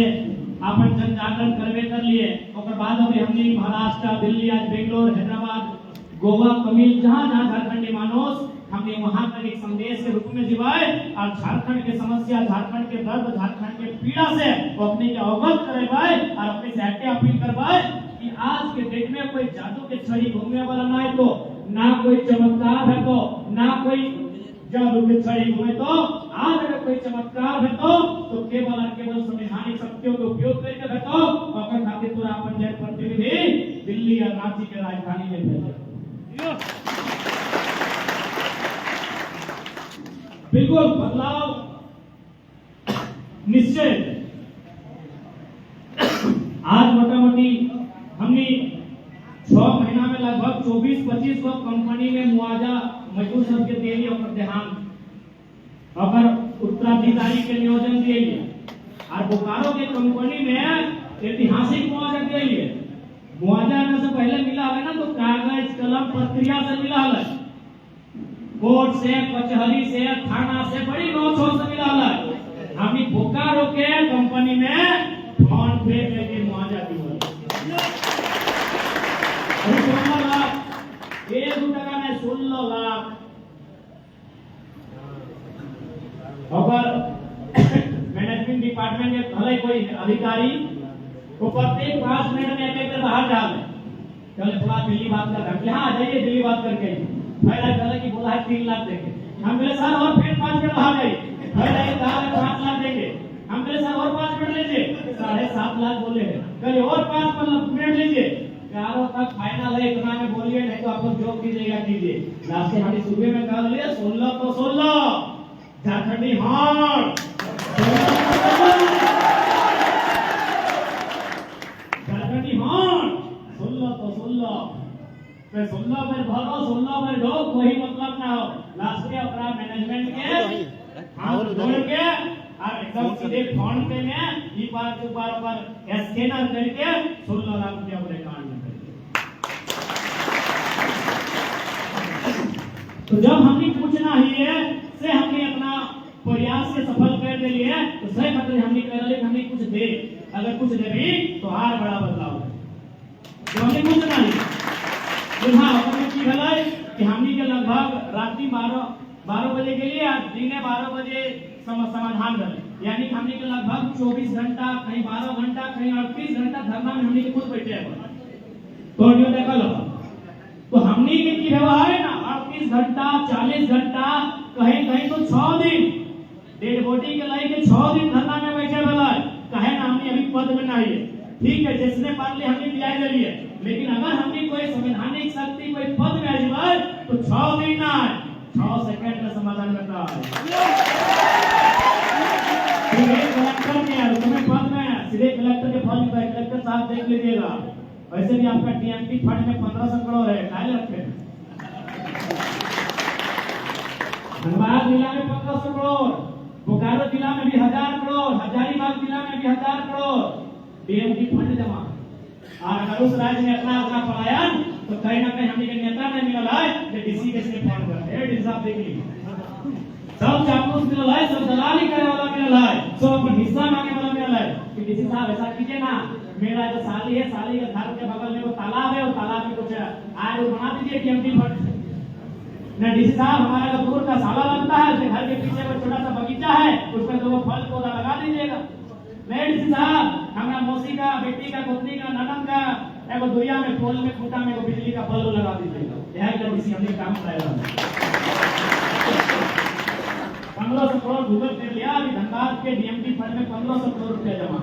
अपन जन जागरण करवे कर लिए, और बाद अभी हमने महाराष्ट्र, दिल्ली, आज बेंगलोर, हैदराबाद, गोवा, तमिल, जहां जहां झारखंडी मानस हमने वहां तक एक संदेश के रूप में जिवाए और झारखंड के समस्या, झारखंड के दर्द, झारखंड के पीड़ा से अपने के अवगत करवाए और अपने से हटे अपील करवाए कि आज के डेट में कोई जादू के छड़ी घूमने वाला ना है, तो ना कोई चमत्कार है, तो ना कोई जादू के छड़ी घूमे, तो आज अगर कोई चमत्कार है तो केवल और केवल संवैधानिक शक्तियों का उपयोग करके भेटो और खातिर पूरा अपन जन प्रतिनिधि दिल्ली और रांची के राजधानी में भेजो। बिल्कुल बदलाव निश्चय। आज मोटामोटी हमने 6 महीना में लगभग 24-25 कंपनी में मुआवजा मजदूर सबके देनी और देहांत अगर उत्तराधिकारी के नियोजन के लिए और बोकारो के कंपनी में ऐतिहासिक मुआवजा के लिए मुआवजा से पहले मिला है ना, तो कागज कलम प्रक्रिया से मिला है, कोर्ट से, कचहरी से, थाना से, बड़ी नौछों से मिला है। हमने बोकारो के कंपनी में फोन पे करके मुआवजा दिया 16 लाख, 1 टका में 16 लाख डिपार्टमेंट के भले कोई अधिकारी वो प्रत्येक 5 मिनट में एक बाहर जा रहे चले थोड़ा दिल्ली बात कर रहे हैं, हाँ जाइए दिल्ली बात करके फायदा चले कि बोला है 3 लाख देंगे, हम बोले सर और फिर 5 मिनट बाहर जाइए फायदा ये कहा है 5 लाख देंगे, हम बोले सर और 5 मिनट लीजिए 7.5 लाख बोले हैं, कल और 5 मिनट लीजिए 11 तक फाइनल है, इतना में बोलिए नहीं तो आप लोग जो कीजिएगा कीजिए। लास्ट में हमारी सुबह में कहा लिया 16 तो 16 झारखंडी हार झारखंडी हार 16 तो 16 पे 16 में भरो 16 में ढो कोई मतलब ना हो। लास्ट में अपना मैनेजमेंट के हाथ जोड़ के और एकदम सीधे फोन पे में ई बार के ऊपर स्कैनर करके 16 लाख रुपया अपने अकाउंट में कर दिया। तो जब हमने कुछ ना ही है से हमने अपना प्रयास से सफल कर लिए तो सही मतलब हमने कह रहे हमने कुछ दे, अगर कुछ दे भी तो हार बड़ा बदलाव है, तो हमने कुछ ना ही तो हाँ हमने की भलाई कि हमने के लगभग रात्रि 12 बजे के लिए दिन 12 बजे समाधान कर, यानी कि हमने के लगभग 24 घंटा कहीं 12 घंटा कहीं 38 घंटा धरना में हमने खुद बैठे हैं। तो जो देखा लो तो हमने के की व्यवहार है ना 38 घंटा 40 घंटा कहीं कहीं तो 6 दिन डेड बॉडी के लाई के 6 दिन धरना में बैठे वाला है, कहे ना हमने अभी पद में नहीं है, ठीक है जिसने पार ले हमने दिया ले लिए, लेकिन अगर हमने कोई संवैधानिक शक्ति कोई पद में आ जाए तो 6 दिन ना 6 सेकंड में समाधान करता है। कलेक्टर के यार तुम्हें पद में सीधे कलेक्टर के फंड में कलेक्टर साहब देख लीजिएगा, वैसे भी आपका टीएमपी फंड में 1500 करोड़ है, काहे रखे धनबाद जिला में 1500 करोड़, बोकारो जिला में भी 1000 करोड़, हजारीबाग जिला में भी 1000 करोड़ टीएमपी फंड जमा। और अगर उस राज्य में अपना पलायन तो कहीं ना कहीं हमने के नेता ने मिला है कि डीसी के से फोन करते हैं डीसी साहब देख लीजिए सब चापलूस मिला है, सब दलाली करे वाला मिला है, सब अपन हिस्सा मांगे वाला मिला है कि डीसी साहब ऐसा कीजिए ना, मेरा जो साली है साली के घर के बगल में वो तालाब है, वो तालाब में कुछ आय वो बना दीजिए टीएमपी फंड ना। डीसी साहब हमारा जो दूर का साला लगता है उसके घर के पीछे वो छोटा सा बगीचा है उसमें तो वो फल पौधा लगा दीजिएगा। नहीं डीसी साहब हमारा मौसी का बेटी का गोतनी का ननद का एगो दुनिया में पोल में खूंटा में एगो बिजली का बल्ब लगा दीजिएगा, यह जब डीसी हमने काम कराया 1500 करोड़ गूगल कर लिया, अभी धनबाद के डीएमटी फंड में 1500 करोड़ रुपया जमा,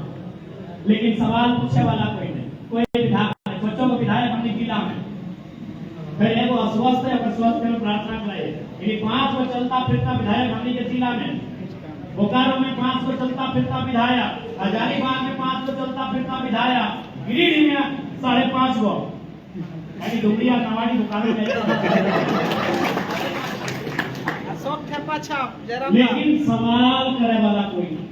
लेकिन सवाल पूछे वाला कोई नहीं, कोई विधायक बच्चों को विधायक हमने जिला में फिर एगो अस्वस्थ है अगर स्वस्थ में प्रार्थना कराइए, यानी 5 को चलता फिरता विधायक हमने के जिला में, बोकारो में 5 को चलता फिरता विधायक, हजारीबाग में 5 को चलता फिरता विधायक, गिरिडीह में 5.5 को, यानी डुमरिया कवाड़ी बोकारो में लेकिन सवाल करे वाला कोई नहीं,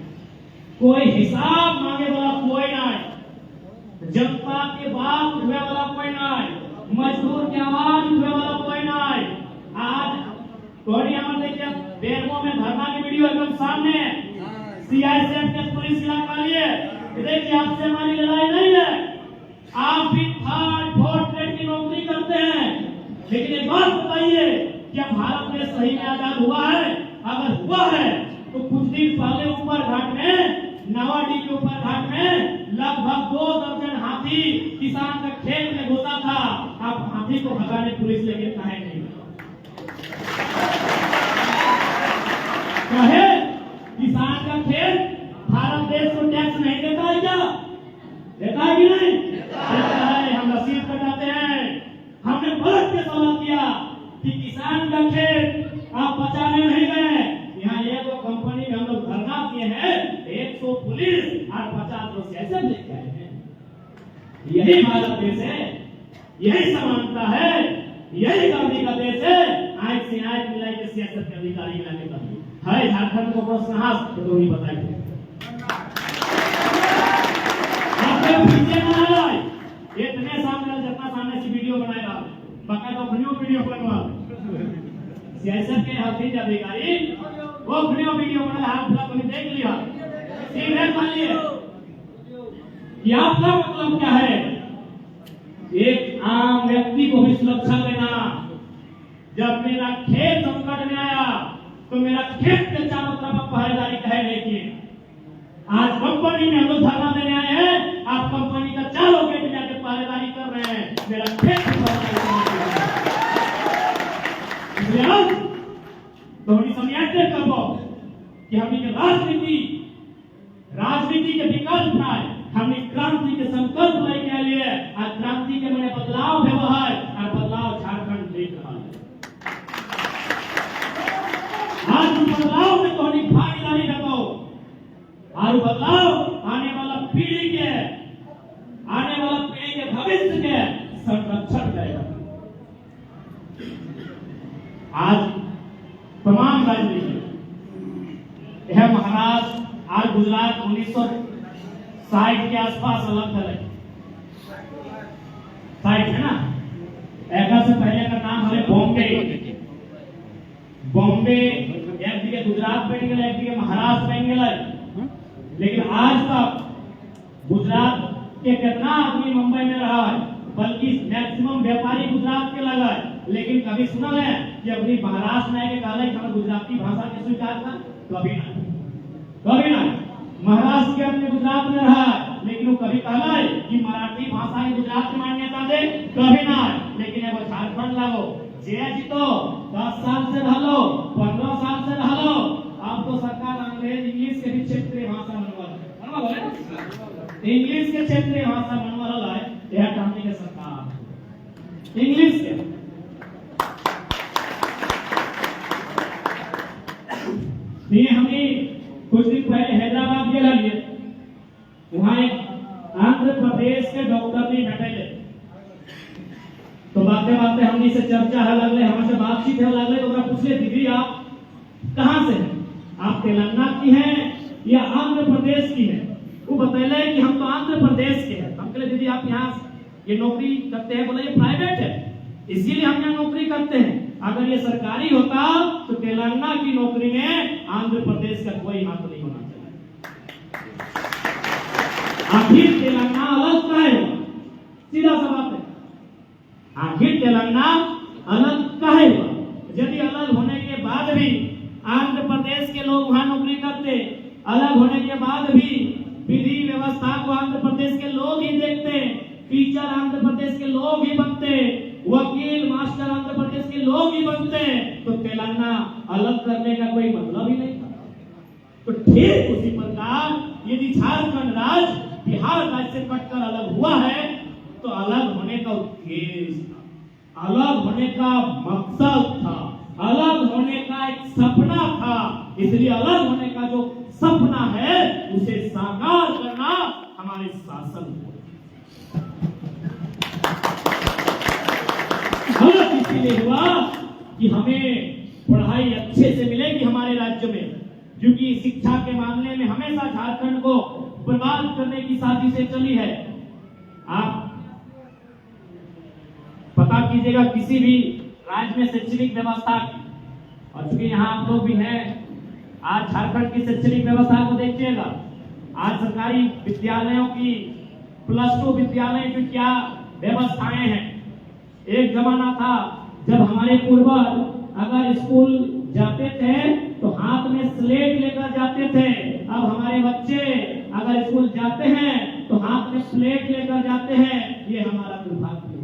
कोई हिसाब मांगे वाला कोई नहीं, जनता के बात उठने वाला कोई नहीं, मजदूर की आवाज उठने वाला कोई नहीं। आज कोरिया में देखिए बेरमो में धरना की वीडियो एकदम सामने सीआईएसएफ के पुलिस इलाका लिए देखिए आपसे हमारी लड़ाई नहीं है, आप भी 3rd 4th ग्रेड की नौकरी करते हैं, लेकिन एक बात बताइए क्या भारत देश सही में आजाद हुआ है? अगर हुआ है तो कुछ दिन पहले ऊपर घाट में नवाडी के ऊपर घाट में लगभग 2 दर्जन हाथी किसान का खेत में घुसा था, अब हाथी को भगाने पुलिस लेके कहे नहीं कहे किसान का खेत भारत देश को टैक्स नहीं देता है क्या? देता है कि नहीं? देता है, हम रसीद कटाते हैं। हमने पलट के सवाल किया कि किसान का खेत आप बचाने नहीं गए, यहाँ एक कंपनी में हम लोग धरना किए हैं, 100 पुलिस और 50 लोग ऐसे लेके आए हैं। यही भारत देश है, यही समानता है, यही गांधी का देश है। आज से आज मिलाई के सियासत के अधिकारी मिलाने का है झारखंड को प्रश्न हाथ तो नहीं बताइए पीछे ना आए इतने सामने जितना सामने से वीडियो बनाएगा बाकायदा वीडियो बनवा सियासत के हाफिज अधिकारी वो वीडियो बना हाथ उठा कर देख लिया सीधे मान लिए कि आपका मतलब क्या है? एक आम व्यक्ति को भी सुरक्षा देना। जब मेरा खेत संकट में आया तो मेरा खेत के चारों तरफ पहरेदारी कहे, लेकिन आज कंपनी में हम लोग धरना देने आए हैं, आप कंपनी का चारों गेट जाके पहरेदारी कर रहे हैं। मेरा खेत तो हम समझते करबो कि हमने के राजनीति के विकल्प है, हमने क्रांति के संकल्प लेके लिए। आज क्रांति के मैंने बदलाव व्यवहार और बदलाव झारखंड देख रहा है। आज बदलाव में तो भागीदारी रखो और बदलाव आने वाला पीढ़ी के भविष्य के संरक्षण करेगा। आज तमाम राज्य यह महाराष्ट्र और गुजरात 1960 के आसपास अलग थलग साइड है ना। ऐसा से पहले का नाम है बॉम्बे एक दिखे गुजरात बन गया, एक दिखे महाराष्ट्र बन गया। लेकिन आज तक गुजरात के कितना आदमी मुंबई में रहा है, बल्कि मैक्सिमम व्यापारी गुजरात के लगा है। लेकिन कभी सुना है कि अपनी महाराष्ट्र में आके कहा कि गुजराती भाषा के स्वीकार था? कभी ना। महाराष्ट्र के अपने गुजरात में रहा, लेकिन वो कभी कहा है कि मराठी भाषा के गुजरात में मान्यता दे? कभी ना। लेकिन वो झारखंड लागो जे जीतो 10 साल से रह लो, 15 साल से रह लो, अब तो सरकार अंग्रेज इंग्लिश के भी क्षेत्रीय भाषा मनवा इंग्लिश के क्षेत्रीय भाषा मनवा रहा है। यह कामनी के सरकार इंग्लिश के ये हमें कुछ दिन पहले हैदराबाद गेला लिए, वहां एक आंध्र प्रदेश के डॉक्टर ने बैठे। तो बातें हमने से चर्चा है लगले, हमसे बातचीत है लगले। तो पूछले दीदी आप कहां से हैं? आप तेलंगाना की हैं या आंध्र प्रदेश की हैं? वो बतैले कि हम तो आंध्र प्रदेश के हैं। हम कहले दीदी आप यहाँ ये नौकरी करते हैं? बोला ये प्राइवेट है, इसीलिए हम यहाँ नौकरी करते हैं। अगर ये सरकारी होता तो तेलंगाना की नौकरी में आंध्र प्रदेश का कोई हाथ नहीं होना चाहिए। आखिर तेलंगाना अलग का है? सीधा सा बात है, आखिर तेलंगाना अलग का है? यदि अलग होने के बाद भी आंध्र प्रदेश के लोग वहां नौकरी करते, अलग होने के बाद भी विधि व्यवस्था को आंध्र प्रदेश के लोग ही देखते, टीचर आंध्र प्रदेश के लोग ही बनते, वकील मास्टर आंध्र प्रदेश के लोग ही बनते, तो तेलंगाना अलग करने का कोई मतलब ही नहीं था। तो ठीक उसी प्रकार यदि झारखंड राज्य बिहार राज्य से कटकर अलग हुआ है, तो अलग होने का उद्देश्य था, अलग होने का मकसद था, अलग होने का एक सपना था। इसलिए अलग होने का जो सपना है उसे साकार करना हमारे शासन को इसीलिए हुआ कि हमें पढ़ाई अच्छे से मिलेगी हमारे राज्य में, क्योंकि शिक्षा के मामले में हमेशा झारखंड को बर्बाद करने की साजिशें चली है। आप पता कीजिएगा किसी भी राज्य में शैक्षणिक व्यवस्था, और चूंकि यहाँ आप लोग भी हैं, आज झारखंड की शैक्षणिक व्यवस्था को देखिएगा। आज सरकारी विद्यालयों की +2 विद्यालय की क्या व्यवस्थाएं हैं। एक जमाना था जब हमारे पूर्वज अगर स्कूल जाते थे तो हाथ में स्लेट लेकर जाते थे। अब हमारे बच्चे अगर स्कूल जाते हैं तो हाथ में स्लेट लेकर जाते हैं। ये हमारा दुर्भाग्य है।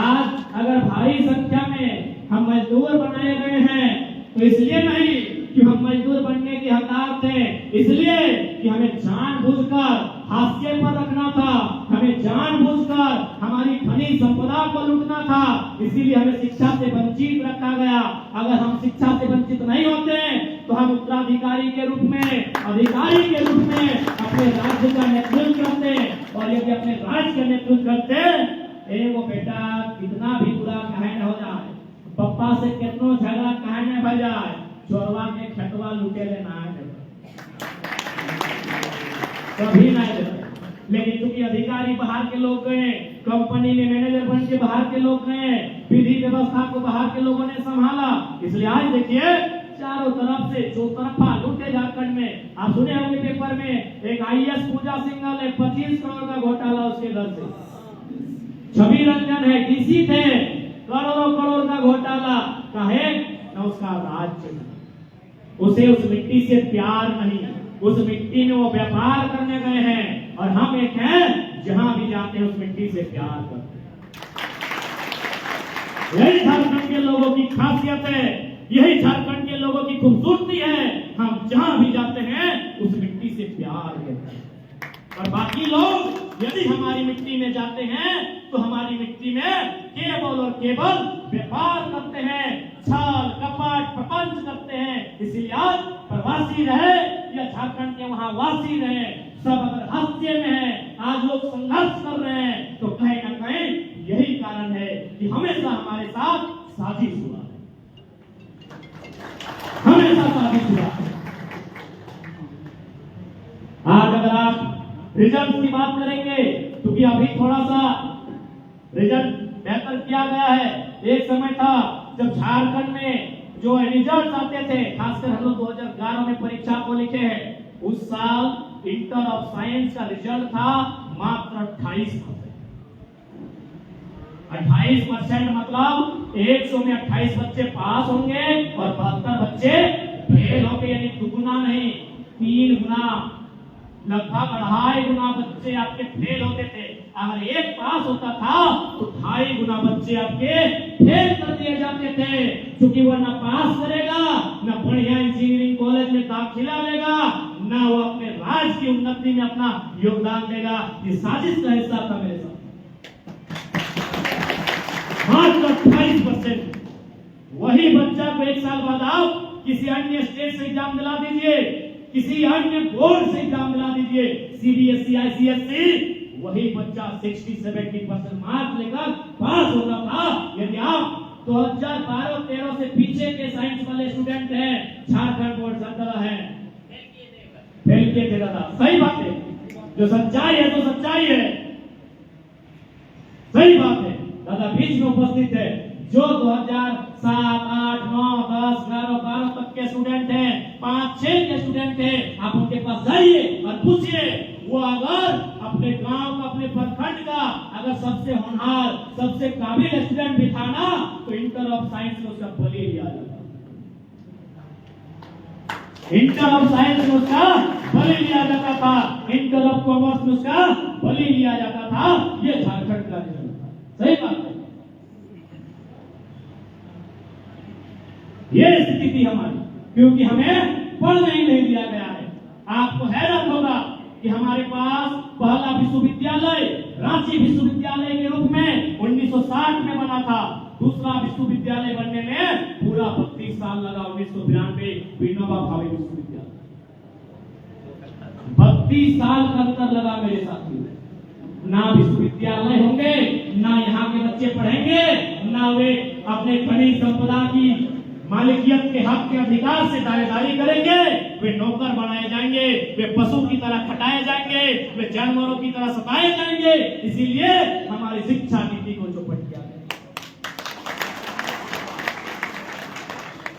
आज अगर भारी संख्या में हम मजदूर बनाए गए हैं तो इसलिए नहीं कि हम मजदूर बनने के हकदार थे, इसलिए कि हमें जानबूझकर हाशिए पर रखना था, हमें जानबूझकर हमारी खनिज संपदा को लूटना था, इसीलिए हमें शिक्षा से वंचित रखा गया। अगर हम शिक्षा से वंचित नहीं होते तो हम उत्तराधिकारी के रूप में, अधिकारी के रूप में अपने राज्य का नेतृत्व करते, और यदि अपने राज्य का नेतृत्व करते, वो बेटा कितना भी बुरा कहे न हो जाए, पप्पा से कितना झगड़ा कहे न हो जाए, चोरवा के खटवा लुटे लेना है कभी नहीं देता। लेकिन चूंकि अधिकारी बाहर के लोग गए, कंपनी में मैनेजर बन के बाहर के लोग गए, विधि व्यवस्था को बाहर के लोगों ने संभाला, इसलिए आज देखिए चारों तरफ से चौतरफा लूटे झारखंड में। आप सुने होंगे पेपर में एक IAS पूजा सिंघल है, 25 करोड़ का घोटाला उसके घर से। छवि रंजन है, डीसी थे, करोड़ों करोड़ का घोटाला, कहे न उसका राज्य उसे उस मिट्टी से प्यार नहीं, उस मिट्टी में वो व्यापार करने गए हैं। और हम एक हैं जहां भी जाते हैं उस मिट्टी से प्यार करते हैं। यही झारखंड के लोगों की खासियत है, यही झारखंड के लोगों की खूबसूरती है। हम जहां भी जाते हैं उस मिट्टी से प्यार करते हैं। और बाकी लोग यदि हमारी मिट्टी में जाते हैं तो हमारी मिट्टी में केवल और केवल व्यापार करते हैं, छल कपट प्रपंच करते हैं। इसीलिए आज प्रवासी रहे या झारखंड के वहां वासी रहे, सब अगर हास्य में है, आज लोग संघर्ष कर रहे हैं, तो कहीं ना कहीं यही कारण है कि हमेशा हमारे साथ साजिश हुआ है, हमेशा साजिश हुआ है। आज अगर आप रिजल्ट की बात करेंगे तो भी अभी थोड़ा सा रिजल्ट बेहतर किया गया है। एक समय था जब झारखंड में जो रिजल्ट आते थे, खासकर हम लोग 2011 में परीक्षा को लिखे हैं, उस साल इंटर ऑफ साइंस का रिजल्ट था मात्र 28%। 28% मतलब 100 में 28 बच्चे पास होंगे और 72 बच्चे फेल होंगे, यानी दुगुना नहीं 3 गुना, लगभग 2.5 गुना बच्चे आपके फेल होते थे। अगर एक पास होता था तो 2.5 गुना बच्चे आपके फेल कर दिए जाते थे, क्योंकि वह ना पास करेगा, ना बढ़िया इंजीनियरिंग कॉलेज में दाखिला लेगा, ना वो अपने राज्य की उन्नति में अपना योगदान देगा। ये साजिश का हिस्सा था मेरे साथ। मात्र 28%। वही बच्चा को 1 साल बाद आप किसी अन्य स्टेट से एग्जाम दिला दीजिए, किसी अन्य बोर्ड से एग्जाम दिला दीजिए, सीबीएसई आईसीएसई, वही बच्चा 60-70% मार्क लेकर पास होता था। यदि आप 2012-13 से पीछे के साइंस वाले स्टूडेंट हैं, झारखंड बोर्ड सरकार है, फेल किए थे दादा। सही बात है, जो सच्चाई है तो सच्चाई है, सही बात है दादा। बीच में उपस्थित है जो 2007, 8, 9, 10, 11, 12 तक के स्टूडेंट हैं, 5-6 के स्टूडेंट हैं, आप उनके पास जाइए और पूछिए, वो अगर अपने गांव का, अपने प्रखंड का अगर सबसे होनहार, सबसे काबिल स्टूडेंट भी था ना, तो इंटर ऑफ साइंस में उसका बलि लिया जाता, इंटर ऑफ साइंस में उसका बलि लिया जाता था, इंटर ऑफ कॉमर्स में उसका बलि लिया जाता था। ये झारखंड का रिजल्ट था। सही बात है, ये स्थिति हमारी, क्योंकि हमें पढ़ने ही नहीं दिया गया है। आपको हैरत होगा कि हमारे पास पहला विश्वविद्यालय रांची विश्वविद्यालय के रूप में 1960 में बना था। दूसरा विश्वविद्यालय बनने में पूरा 32 साल लगा, 1992 विनोबा भावे विश्वविद्यालय, 32 साल का अंतर लगा मेरे साथियों। ना विश्वविद्यालय होंगे, ना यहाँ के बच्चे पढ़ेंगे, ना वे अपने खनिज संपदा की मालिकियत के हक के अधिकार से दावेदारी करेंगे, वे नौकर बनाए जाएंगे, वे पशु की तरह खटाए जाएंगे, वे जानवरों की तरह सताए जाएंगे। इसीलिए हमारी शिक्षा नीति को चौपट किया गया।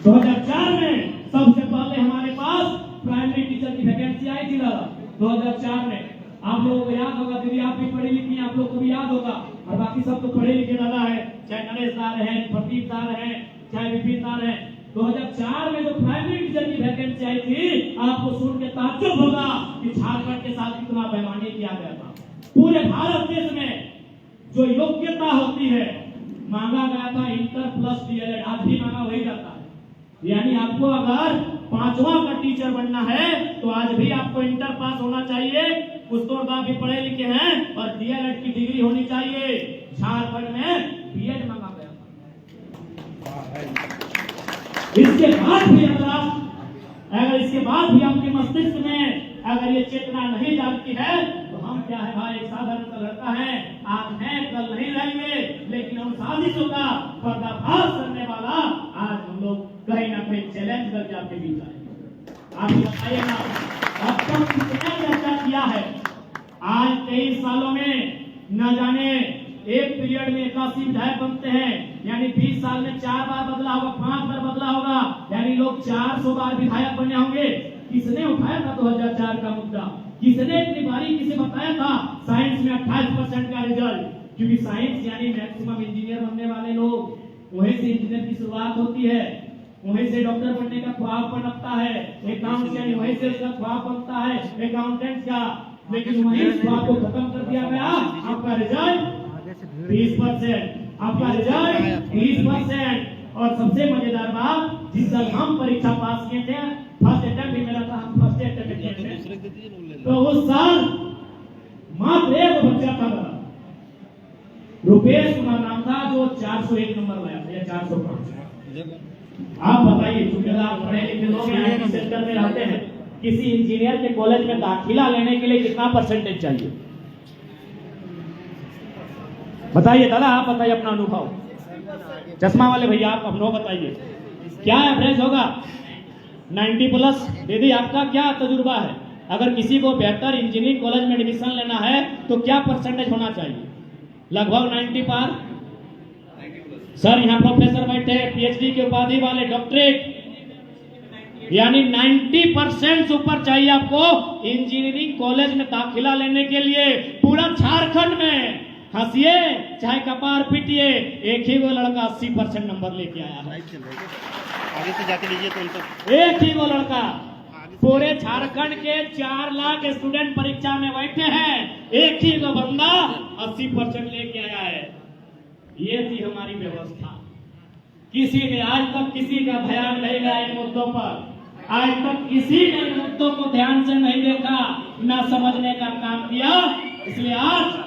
2004 में सबसे पहले हमारे पास प्राइमरी टीचर की वैकेंसी आई थी दादा, 2004 में। आप लोगों को याद होगा, दीदी आप भी पढ़ी लिखी हैं, आप लोग को भी याद होगा, और बाकी सब तो पढ़े लिखे दादा है, चाहे नरेश दार है, प्रदीप दार है, चाहे विपिन दार है। 2004 में जो प्राइमरी टीचर की वैकेंसी आई थी, आपको सुन के ताज्जुब होगा कि झारखंड के साथ कितना बेईमानी किया गया था। पूरे भारत देश में जो योग्यता होती है मांगा गया था इंटर प्लस डीएलएड, आज भी मांगा वही जाता है। यानी आपको अगर 5वां का टीचर बनना है तो आज भी आपको इंटर पास होना चाहिए, कुछ तो भी पढ़े लिखे हैं, और डीएलएड की डिग्री होनी चाहिए। झारखंड में बीएड मांगा गया था। इसके बाद भी अगर इसके बाद भी आपके मस्तिष्क में अगर ये चेतना नहीं जागती है तो हम क्या है भाई, एक साधारण सा लड़का है, आज है कल नहीं रहेंगे, लेकिन हम साजिशों का पर्दाफाश करने वाला आज हम लोग कहीं ना कहीं चैलेंज करके आपके बीच आए। आप बताइए ना, अब तक कितना चर्चा किया है, आज 23 सालों में न जाने एक पीरियड में 81 विधायक बनते हैं, यानी 20 साल में 4 बार बदला होगा, 5 बार बदला होगा, यानी लोग 400 बार विधायक बने होंगे। किसने उठाया था 2004 का मुद्दा? किसने इतनी बारीकी से बताया था साइंस में 28% का रिजल्ट? क्योंकि साइंस यानी मैक्सिमम इंजीनियर बनने वाले लोग, वहीं से इंजीनियर की शुरुआत होती है। वहीं से डॉक्टर बनने का ख्वाब पनपता है, अकाउंटेंट वहीं से उसका ख्वाब बनता है अकाउंटेंट का, लेकिन वहीं इस ख्वाब को खत्म कर दिया गया। आपका रिजल्ट 20%, आपका रिजल्ट 20%। और सबसे मजेदार बात, जिस साल हम परीक्षा पास किए थे, फर्स्ट अटेम्प्ट भी मेरा था, हम फर्स्ट अटेम्प्ट किए थे, तो उस साल मात्र एक बच्चा था मेरा, रुपेश कुमार नाम था, जो 401 नंबर लाया था या 405। आप बताइए, क्योंकि आप पढ़े लिखे लोग हैं, आईटी सेक्टर में रहते हैं, किसी इंजीनियर के कॉलेज में दाखिला लेने के लिए कितना परसेंटेज चाहिए? बताइए दादा, आप बताइए अपना अनुभव। चश्मा वाले भैया आप अपना बताइए, क्या एवरेज होगा? 90+। दीदी आपका क्या तजुर्बा है? अगर किसी को बेहतर इंजीनियरिंग कॉलेज में एडमिशन लेना है तो क्या परसेंटेज होना चाहिए? लगभग 90 पार। सर यहाँ प्रोफेसर बैठे हैं, पीएचडी की उपाधि वाले, डॉक्टरेट, यानी 90% से ऊपर चाहिए आपको इंजीनियरिंग कॉलेज में दाखिला लेने के लिए। पूरा झारखंड में हंसिए चाहे कपार पीटिए, एक ही वो लड़का 80% नंबर लेके आया है। आगे से जाके लीजिए तो उनको, एक ही वो लड़का। पूरे झारखंड के 4 लाख स्टूडेंट परीक्षा में बैठे हैं, एक ही वो बंदा 80% लेके आया है। ये थी हमारी व्यवस्था। किसी ने आज तक किसी का ध्यान नहीं दिया इन मुद्दों पर, आज तक किसी ने इन मुद्दों को ध्यान से नहीं देखा, न समझने का काम किया। इसलिए आज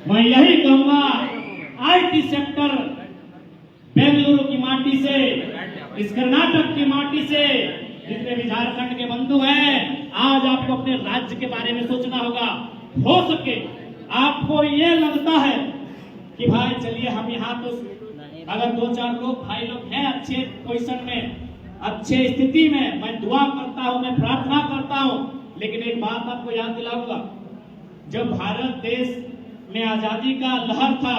मैं यही कहूंगा, आईटी सेक्टर बेंगलुरु की माटी से, इस कर्नाटक की माटी से, जितने भी झारखंड के बंधु हैं, आज आपको अपने राज्य के बारे में सोचना होगा। हो सके आपको ये लगता है कि भाई चलिए हम यहाँ तो, अगर 2-4 लोग भाई लोग हैं अच्छे पोजीशन में, अच्छे स्थिति में, मैं दुआ करता हूँ, मैं प्रार्थना करता हूँ। लेकिन एक बात आपको याद दिलाऊंगा, जब भारत देश में आजादी का लहर था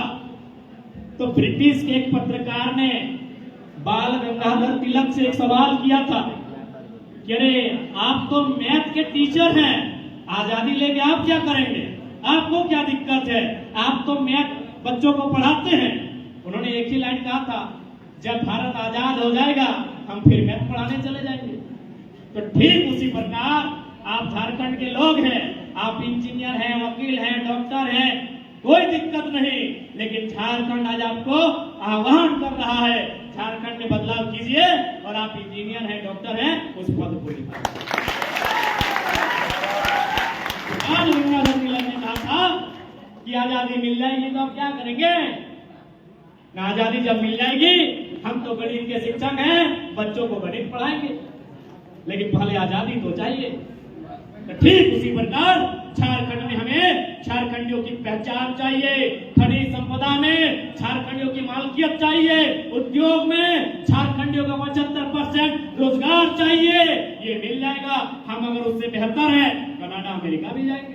तो ब्रिटिश के एक पत्रकार ने बाल गंगाधर तिलक से एक सवाल किया था कि अरे आप तो मैथ के टीचर हैं, आजादी लेके आप क्या करेंगे, आपको क्या दिक्कत है, आप तो मैथ बच्चों को पढ़ाते हैं। उन्होंने एक ही लाइन कहा था, जब भारत आजाद हो जाएगा हम फिर मैथ पढ़ाने चले जाएंगे। तो ठीक उसी प्रकार आप झारखंड के लोग हैं, आप इंजीनियर हैं, वकील हैं, डॉक्टर हैं, कोई दिक्कत नहीं, लेकिन झारखंड आज आपको आह्वान कर रहा है, झारखंड में बदलाव कीजिए और आप इंजीनियर हैं, डॉक्टर हैं, उस पद को निभाइए। आज गंगाधर तिलक ने कहा था कि आजादी मिल जाएगी तो आप क्या करेंगे? ना आजादी जब मिल जाएगी हम तो गणित के शिक्षक हैं, बच्चों को गणित पढ़ाएंगे, लेकिन पहले आजादी तो चाहिए। तो ठीक उसी प्रकार झारखंड में हमें झारखंडियों की पहचान चाहिए, खनिज संपदा में झारखंडियों की मालकियत चाहिए, उद्योग में झारखंडियों का 75% रोजगार चाहिए। ये मिल जाएगा, हम अगर उससे बेहतर है कनाडा अमेरिका भी जाएंगे।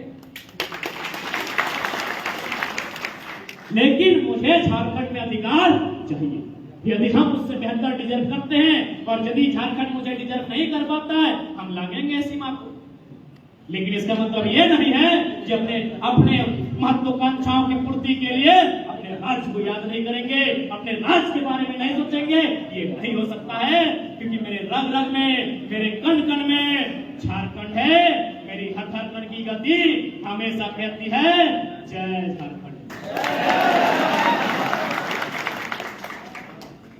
लेकिन मुझे झारखंड में अधिकार चाहिए। यदि हम उससे बेहतर डिजर्व करते हैं और यदि झारखंड मुझे डिजर्व नहीं कर पाता है, हम लागेंगे सीमा को। लेकिन इसका मतलब ये नहीं है कि अपने महत्वाकांक्षाओं की पूर्ति के लिए अपने राज्य को याद नहीं करेंगे, अपने राज्य के बारे में नहीं सोचेंगे। ये नहीं हो सकता है, क्योंकि मेरे रग रग में, मेरे कण कण में झारखंड है। मेरी हर हर कण की गति हमेशा कहती है जय झारखंड।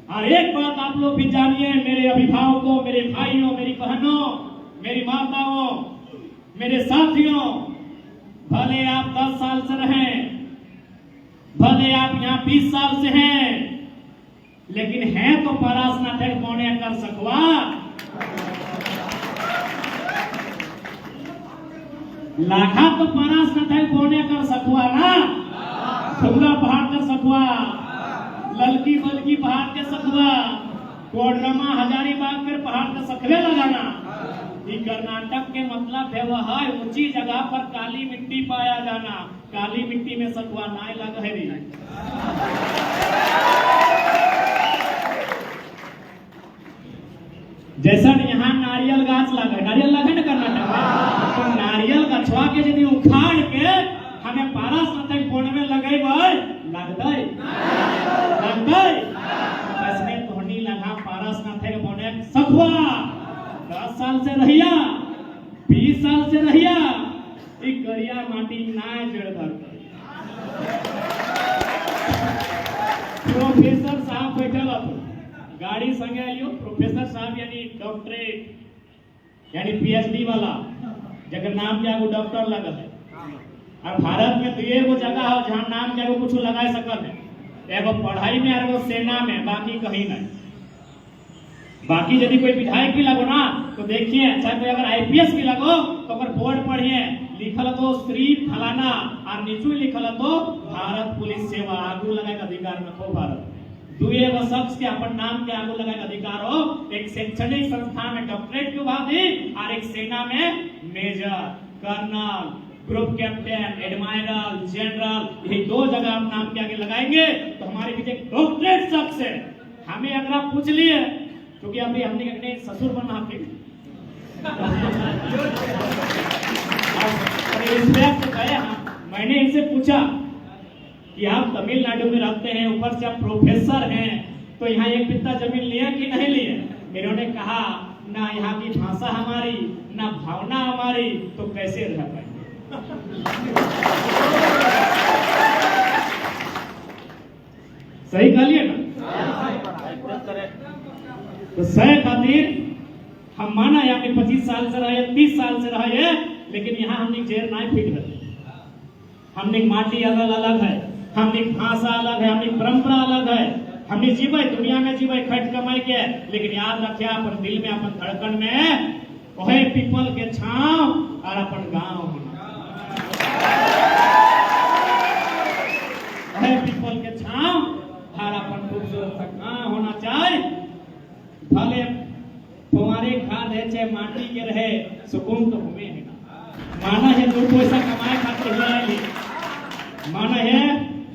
और एक बात आप लोग भी जानिए, मेरे अभिभावकों, मेरे भाइयों, मेरी बहनों, मेरी माताओं, मेरे साथियों, भले आप 10 साल से रहें, भले आप यहाँ 20 साल से हैं, लेकिन हैं तो परास्नातक पौने कर सकवा। लाखा तो परास्नातक पौने कर सकवा ना, खुला पहाड़ कर सकवा, ललकी बलकी पहाड़ के सकवा, कोडरमा हजारीबाग के पहाड़ के सकवे लगाना। कर्नाटक के मतलब है वह ऊंची जगह पर काली मिट्टी पाया जाना, काली मिट्टी में सखुआ नाय लग है। जैसा यहाँ नारियल गाछ लगे, नारियल लगे ना कर्नाटक में, तो नारियल गछवा के यदि उखाड़ के हमें पारास्नातक कोण में लगे लगते, इसमें तोहनी लगा से रहिया 20 साल से रहिया एक गरिया माटी ना जड़ धर प्रोफेसर साहब बैठल गाड़ी संगे आइयो प्रोफेसर साहब यानी डॉक्टरेट यानी पीएचडी वाला जगह नाम क्या वो डॉक्टर लगल है। और भारत में तो एगो जगह है जहाँ नाम क्या कुछ लगा सकल है, एगो पढ़ाई में और एगो सेना में, बाकी कहीं नहीं। बाकी यदि कोई विधायक भी लगो ना तो देखिए, चाहे कोई अगर आईपीएस भी लगो तो अगर बोर्ड पढ़िए लिखल तो श्री फलाना और नीचू लिखल तो भारत पुलिस सेवा आगू लगा के अधिकार में खो भारत दुए एगो शख्स के अपन नाम के आगू लगा के अधिकार हो। एक शैक्षणिक संस्थान में डॉक्टरेट की उपाधि और एक सेना में major colonel group captain admiral general, यही दो जगह आप नाम के आगे लगाएंगे तो हमारे पीछे डॉक्टरेट शख्स है। हमें अगर आप पूछ लिए क्योंकि अभी हमने अपने ससुर बनना आपके मैंने इनसे पूछा कि आप तमिलनाडु में रहते हैं, ऊपर से आप प्रोफेसर हैं, तो यहाँ एक बित्ता जमीन लिए कि नहीं लिए? इन्होंने कहा ना यहाँ की भाषा हमारी ना भावना हमारी, तो कैसे रह पाएंगे। सही कहिए ना। तो सह खातिर हम माना यहाँ पे 25 साल से रहे 30 साल से रहे, लेकिन यहाँ हमने जेर नहीं फिट है। हमने माटी अलग अलग है, हमने भाषा अलग है, हमने परंपरा अलग है। हमने जीवे दुनिया में जीवे खट कमाई के, लेकिन याद रखे अपन दिल में अपन धड़कन में वही पीपल के छांव और अपन गांव वही पीपल के छांव और अपन खूबसूरत सा गांव होना चाहिए। भले तुम्हारे घर है चाहे माटी के रहे, सुकून तो हमें है ना। माना है दो पैसा कमाए खातिर ही आए लिए, माना है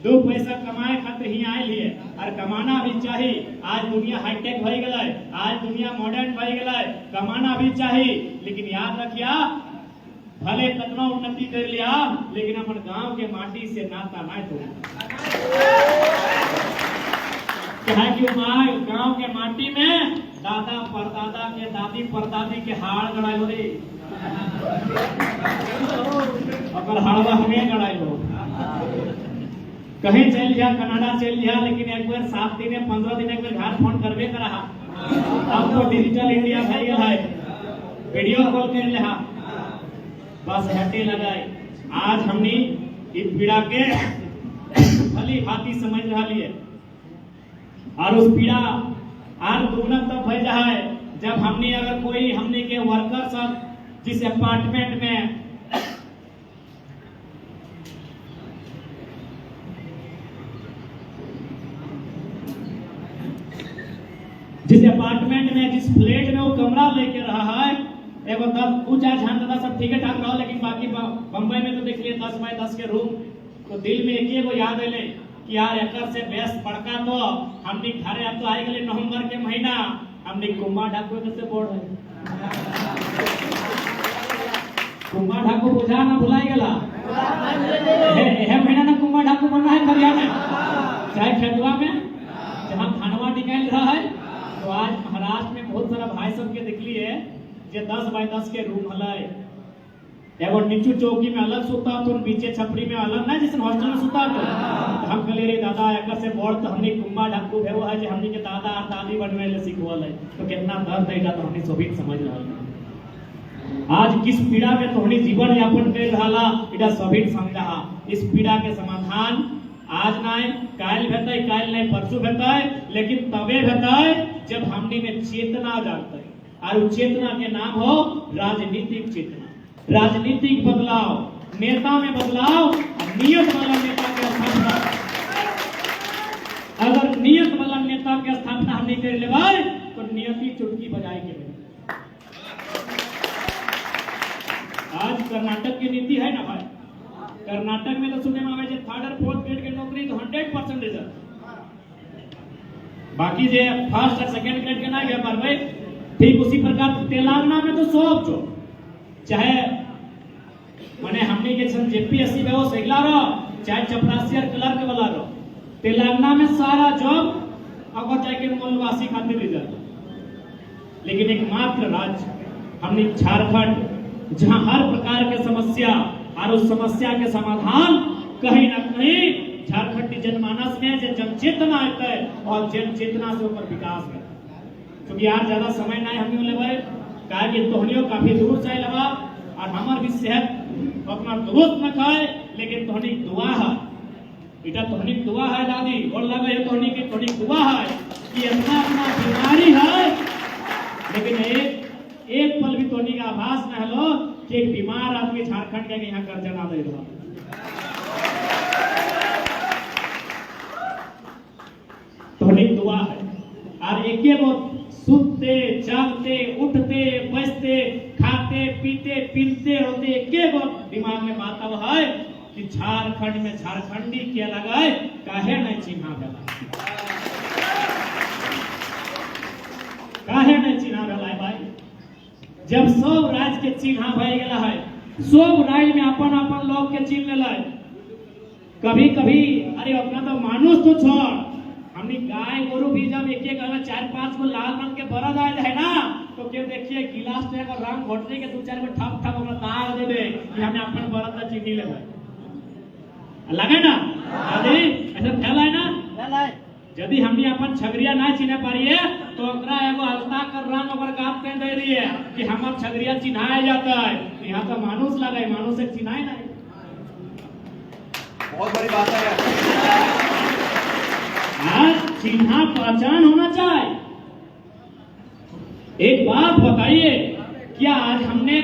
दो पैसा कमाए खातिर ही आए लिए, और कमाना भी चाहिए। आज दुनिया हाईटेक भई गला है, आज दुनिया मॉडर्न भई गला है, कमाना भी चाहिए। लेकिन याद रखिया भले कितना उन्नति कर लिया, लेकिन अपन गांव के माटी से नाता ना तोड़। क्या कि गांव के माटी में दादा परदादा के दादी परदादी के हाड़ गड़ाई हो रे, अगर हाड़वा हमें गड़ाई हो। कहीं चल जा, कनाडा चल जा, लेकिन एक बार 7 दिन 15 दिन एक बार घर फोन करबे कर रहा। अब तो डिजिटल इंडिया भई गया है, वीडियो कॉल कर ले, बस हटे लगाए। आज हमने इस पीड़ा के भली भांति समझ रहा लिए, और उस पीड़ा आज दुगना तब भई जाए जब हमने अगर कोई हमने के वर्कर सब जिस अपार्टमेंट में जिस फ्लैट में वो कमरा लेके रहा है, एगो 10 झांझा सब ठीक ठाक रहा, लेकिन बाकी बम्बई में तो देखिए 10 बाय 10 के रूम। तो दिल में एक ही वो याद है कि यार एकर से बेस्ट पड़का तो हमने घरे अब तो आए गए नवंबर के महीना, हमने कुंभा ढाकू कैसे बोर्ड है कुंभा ढाकू बुझा ना भुलाई गला एह महीना ना कुंभा ढाकू बनना है फरिया में चाहे खेतवा में जहाँ खानवा निकाल रहा है। तो आज महाराष्ट्र में बहुत सारा भाई सब के देख लिए जे 10 बाय 10 के रूम हलाई, एगो नीचू चौकी में अलग सुता तो नीचे छपरी में अलग ना, जैसे हॉस्टल में सुता तो हम कहले रे दादा एकर से बोर्ड तो हमने कुंभा ढाकू भेव है जे हमने के दादा और दादी बनवे ले सिखवल है। तो कितना दर्द है तो हमने सभी समझ रहा है। आज किस पीड़ा में तो हमने जीवन यापन कर रहा इटा सभी समझा। इस पीड़ा के समाधान आज नहीं काल भेटै, काल नहीं परसों भेटै, लेकिन तबे भेटै जब हमने में चेतना जागतै, और उस चेतना के नाम हो राजनीतिक चेतना। राजनीतिक बदलाव, नेता में बदलाव, नियत वाला नेता के स्थापना। अगर नियत वाला नेता के स्थापना हमने कर लेवाय तो नियति चुटकी बजाए के। आज कर्नाटक की नीति है ना भाई, कर्नाटक में तो सुनने में आवे 3rd और 4th ग्रेड के नौकरी तो 100% रिजर्व, बाकी जे 1st और 2nd ग्रेड के ना गया पर भाई। ठीक उसी प्रकार तेलंगाना में तो सब जो चाहे माने हमने के सन जेपीएससी में वो सैला रहो, चाहे चपरासी और क्लर्क वाला रहो, तेलंगाना में सारा जॉब अगर चाहे के मूलवासी खातिर रिजर्व। लेकिन एकमात्र राज्य हमने झारखंड जहां हर प्रकार के समस्या और उस समस्या के समाधान कहीं ना कहीं झारखंडी जनमानस में जो जनचेतना है और जनचेतना से ऊपर विकास है। क्योंकि यार ज्यादा समय नहीं हम लेवे कहा कि तोहनियों काफी दूर से लगा और हमार भी सेहत अपना दुरुस्त न खाए, लेकिन तोहनी दुआ है बेटा, तोहनी दुआ है दादी और लगे ये तोहनी की तोहनी दुआ है कि अपना अपना बीमारी है, लेकिन एक पल भी तोहनी का आभास न हलो कि एक बीमार आदमी झारखंड के यहाँ कर्जा ना दे रहा। तोहनी दुआ है और एक वो सुनते जागते उठते बचते खाते पीते पीते होते एक वो दिमाग में बात अब है कि झारखंड में झारखंडी के अलग है काहे नहीं चिन्हा गला, काहे नहीं चिन्हा गला है भाई। जब सब राज्य के चिन्हा भय गया है, सब राज्य में अपन अपन लोग के चिन्ह ले, कभी कभी अरे अपना तो मानुष तो छोड़, हमने गाय गोरु भी जब एक एक 4-5 को लाल रंग के बरद आए है ना, तो क्यों देखिए गिलास पे अगर रंग घोटने के 2-4 को ठप ठप हमरा दाग दे दे कि हमने अपन बरद का चिन्ह ले लगे ना दादी ऐसा फैला है ना। यदि हमने अपन छगरिया ना चिन्ह पारिए तो ओकरा एगो हल्का कर रंग ओकर गाप के दे दिए कि हमर छगरिया चिन्हाया जाता है, यहाँ तो मानुष लगे, मानुष एक चिन्हाए नहीं। बहुत बड़ी बात है आज चिन्हा पहचान होना चाहिए। एक बात बताइए, क्या आज हमने